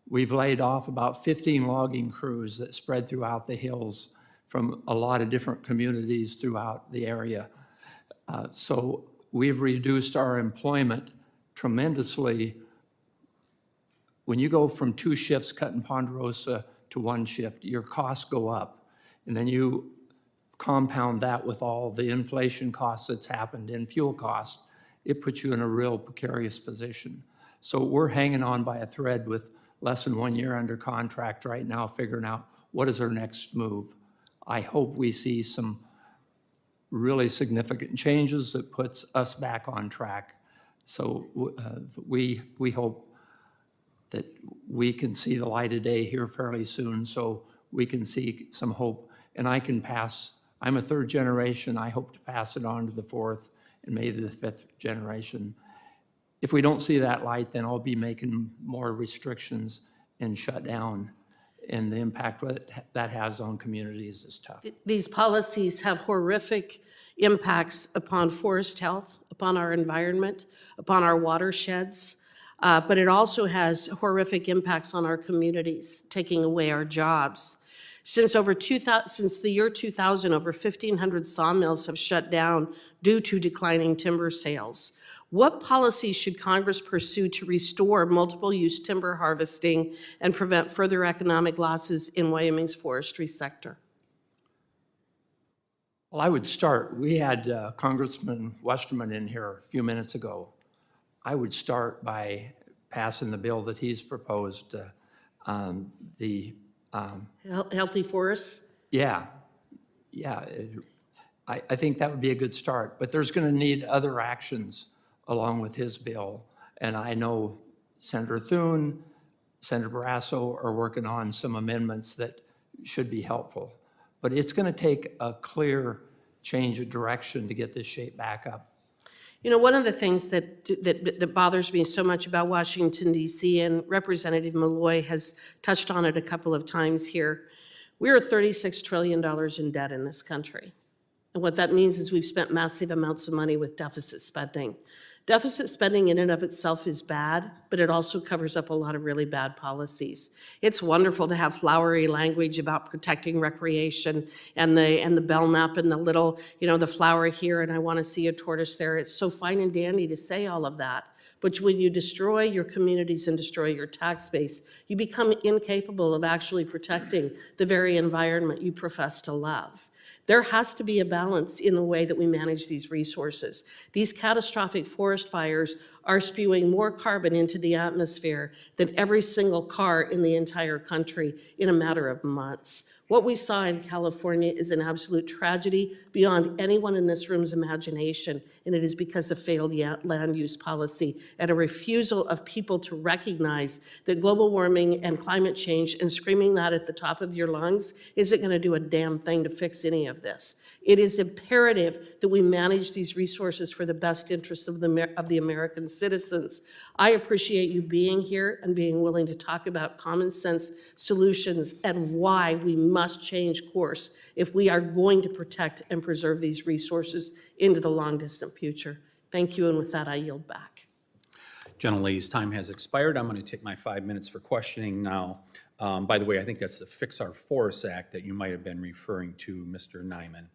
we've laid off about 15 logging crews that spread throughout the hills from a lot of different communities throughout the area. So we've reduced our employment tremendously. When you go from 2 shifts cut in Ponderosa to 1 shift, your costs go up. And then you compound that with all the inflation costs that's happened in fuel costs, it puts you in a real precarious position. So we're hanging on by a thread with less than 1 year under contract right now, figuring out what is our next move. I hope we see some really significant changes that puts us back on track. So we hope that we can see the light of day here fairly soon, so we can see some hope. And I'm a 3rd generation, I hope to pass it on to the 4th and maybe the 5th generation. If we don't see that light, then I'll be making more restrictions and shut down. And the impact that has on communities is tough. These policies have horrific impacts upon forest health, upon our environment, upon our watersheds, but it also has horrific impacts on our communities, taking away our jobs. Since the year 2000, over 1,500 sawmills have shut down due to declining timber sales. What policies should Congress pursue to restore multiple-use timber harvesting and prevent further economic losses in Wyoming's forestry sector? Well, I would start, we had Congressman Westerman in here a few minutes ago. I would start by passing the bill that he's proposed, Healthy forests? Yeah. I think that would be a good start, but there's going to need other actions along with his bill. And I know Senator Thune, Senator Barrasso are working on some amendments that should be helpful. But it's going to take a clear change of direction to get this shape back up. You know, one of the things that bothers me so much about Washington, D.C., and Representative Malloy has touched on it a couple of times here, we're $36 trillion in debt in this country. And what that means is we've spent massive amounts of money with deficit spending. Deficit spending in and of itself is bad, but it also covers up a lot of really bad policies. It's wonderful to have flowery language about protecting recreation and the belknap and the little, the flower here and I want to see a tortoise there. It's so fine and dandy to say all of that. But when you destroy your communities and destroy your tax base, you become incapable of actually protecting the very environment you profess to love. There has to be a balance in the way that we manage these resources. These catastrophic forest fires are spewing more carbon into the atmosphere than every single car in the entire country in a matter of months. What we saw in California is an absolute tragedy beyond anyone in this room's imagination, and it is because of failed land use policy and a refusal of people to recognize that global warming and climate change and screaming that at the top of your lungs isn't going to do a damn thing to fix any of this. It is imperative that we manage these resources for the best interests of the American citizens. I appreciate you being here and being willing to talk about common sense solutions and why we must change course if we are going to protect and preserve these resources into the long distant future. Thank you, and with that, I yield back. Gentlelady's time has expired. I'm going to take my 5 minutes for questioning now. By the way, I think that's the Fix Our Forests Act that you might have been referring to, Mr. Neiman.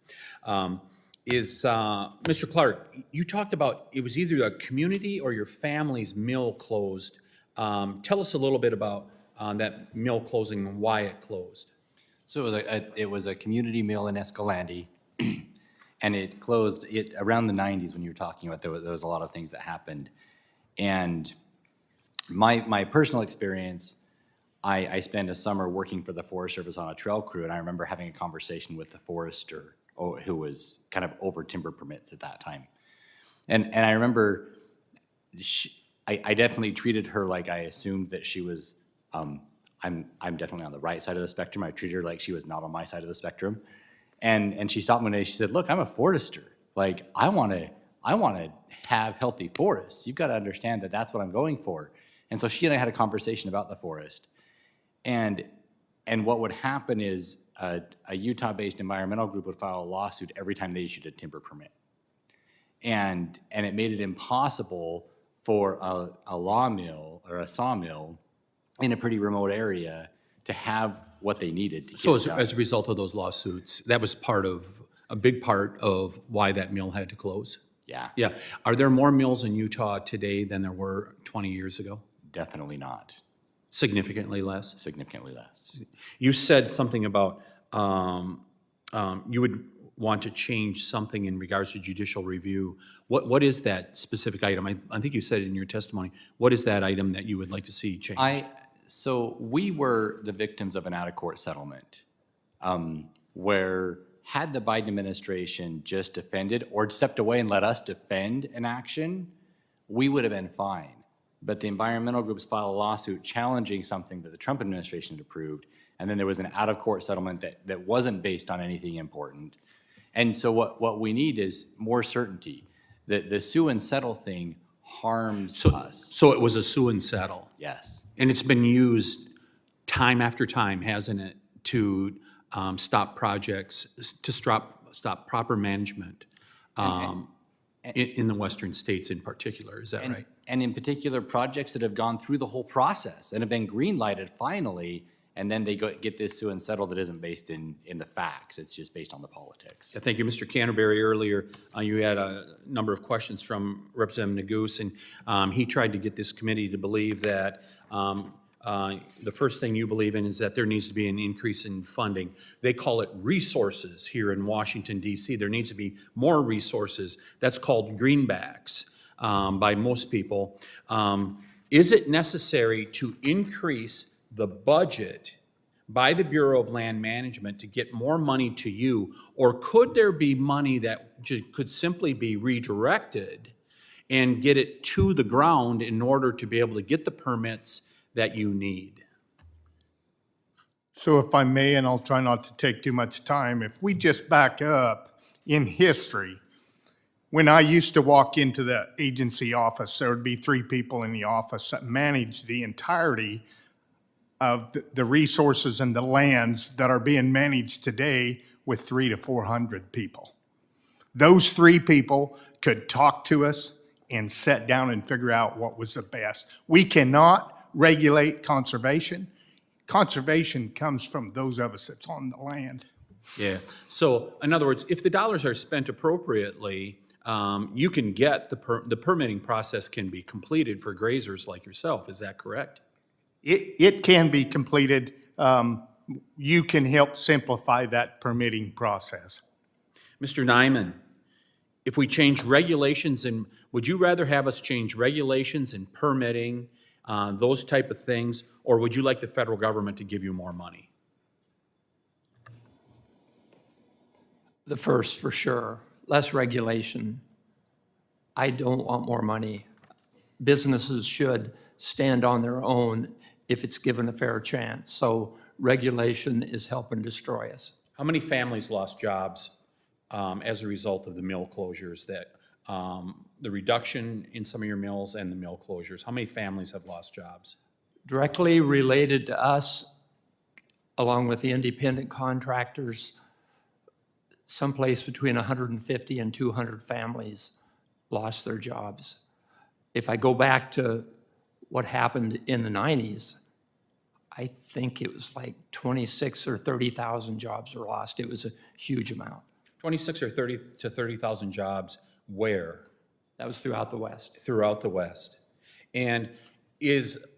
Mr. Clarke, you talked about it was either a community or your family's mill closed. Tell us a little bit about that mill closing and why it closed? So it was a community mill in Escalante, and it closed around the 90s when you were talking about there was a lot of things that happened. And my personal experience, I spent a summer working for the Forest Service on a trail crew, and I remember having a conversation with the forester who was kind of over timber permits at that time. And I remember I definitely treated her like I assumed that she was, I'm definitely on the right side of the spectrum. I treated her like she was not on my side of the spectrum. And she stopped me one day, she said, look, I'm a forester. Like, I want to have healthy forests. You've got to understand that that's what I'm going for. And so she and I had a conversation about the forest. And what would happen is a Utah-based environmental group would file a lawsuit every time they issued a timber permit. And it made it impossible for a lawmill or a sawmill in a pretty remote area to have what they needed to get So it done. as a result of those lawsuits, that was a big part of why that mill had to close? Yeah, Yeah. Are there more mills in Utah today than there were 20 years ago? definitely not. Significantly less? Significantly less. You said something about you would want to change something in regards to judicial review. What is that specific item? I think you said it in your testimony. What is that item that you would like to see changed? So we were the victims of an out-of-court settlement where had the Biden administration just defended or stepped away and let us defend an action, we would have been fine. But the environmental groups filed a lawsuit challenging something that the Trump administration had approved, and then there was an out-of-court settlement that wasn't based on anything important. And so what we need is more certainty. The sue and settle thing harms us. So it was a sue and settle? Yes. And it's been used time after time, hasn't it, to stop projects, to stop proper management in the western states in particular, is that right? And in particular, projects that have gone through the whole process and have been green-lighted finally, and then they get this sue and settle that isn't based in the facts. It's just based on the politics. Yeah, thank you. Mr. Canterbury, earlier you had a number of questions from Representative Neguse, and he tried to get this committee to believe that the first thing you believe in is that there needs to be an increase in funding. They call it resources here in Washington, D.C. There needs to be more resources. That's called greenbacks by most people. Is it necessary to increase the budget by the Bureau of Land Management to get more money to you, or could there be money that could simply be redirected and get it to the ground in order to be able to get the permits that you need? So if I may, and I'll try not to take too much time, if we just back up in history, when I used to walk into the agency office, there would be 3 people in the office that managed the entirety of the resources and the lands that are being managed today with 300 to 400 people. Those 3 people could talk to us and sit down and figure out what was the best. We cannot regulate conservation. Conservation comes from those of us that's on the land. Yeah. So in other words, if the dollars are spent appropriately, you can get the permitting process can be completed for grazers like yourself. Is that correct? It can be completed. You can help simplify that permitting process. Mr. Neiman, if we change regulations, and would you rather have us change regulations and permitting, those type of things, or would you like the federal government to give you more money? The first, for sure. Less regulation. I don't want more money. Businesses should stand on their own if it's given a fair chance. So regulation is helping destroy us. How many families lost jobs as a result of the mill closures, that the reduction in some of your mills and the mill closures? How many families have lost jobs? Directly related to us, along with the independent contractors, someplace between 150 and 200 families lost their jobs. If I go back to what happened in the 90s, I think it was like 26 or 30,000 jobs were lost. It was a huge amount. 26 or 30 to 30,000 jobs where? That was throughout the West. Throughout the West. And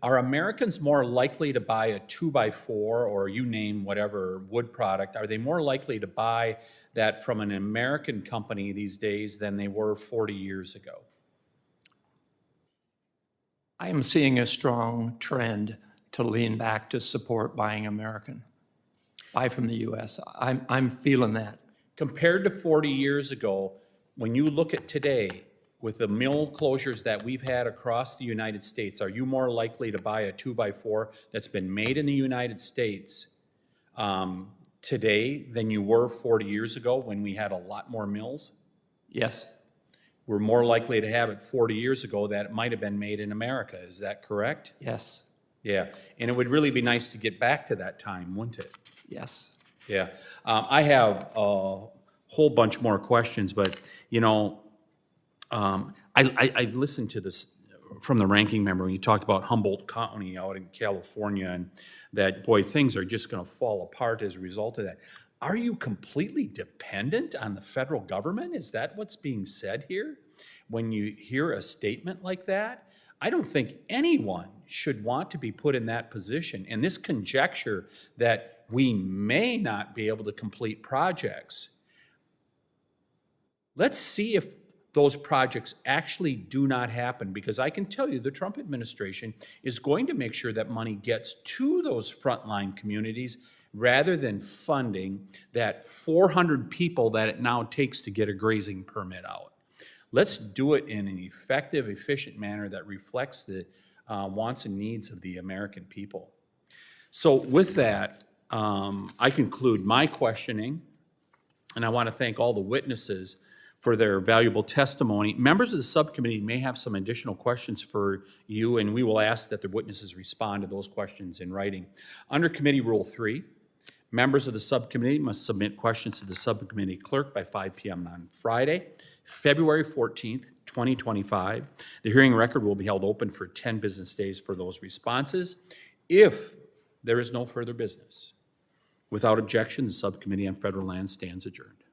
Are Americans more likely to buy a 2x4, or you name whatever wood product, are they more likely to buy that from an American company these days than they were 40 years ago? I am seeing a strong trend to lean back to support buying American. Buy from the US. I'm feeling that. Compared to 40 years ago, when you look at today, with the mill closures that we've had across the United States, are you more likely to buy a 2x4 that's been made in the United States today than you were 40 years ago when we had a lot more mills? Yes. We're more likely to have it 40 years ago that it might have been made in America. Is that correct? Yes. Yeah, and it would really be nice to get back to that time, wouldn't it? Yes. Yeah. I have a whole bunch more questions, but, you know, I listened to this from the ranking member when you talked about Humboldt County out in California, and that, boy, things are just going to fall apart as a result of that. Are you completely dependent on the federal government? Is that what's being said here? When you hear a statement like that, I don't think anyone should want to be put in that position. And this conjecture that we may not be able to complete projects, let's see if those projects actually do not happen, because I can tell you the Trump administration is going to make sure that money gets to those frontline communities rather than funding that 400 people that it now takes to get a grazing permit out. Let's do it in an effective, efficient manner that reflects the wants and needs of the American people. So with that, I conclude my questioning, and I want to thank all the witnesses for their valuable testimony. Members of the subcommittee may have some additional questions for you, and we will ask that the witnesses respond to those questions in writing. Under Committee Rule 3, members of the subcommittee must submit questions to the subcommittee clerk by 5 p.m. on Friday, February 14th, 2025. The hearing record will be held open for 10 business days for those responses. If there is no further business, without objection, the Subcommittee on Federal Lands stands adjourned.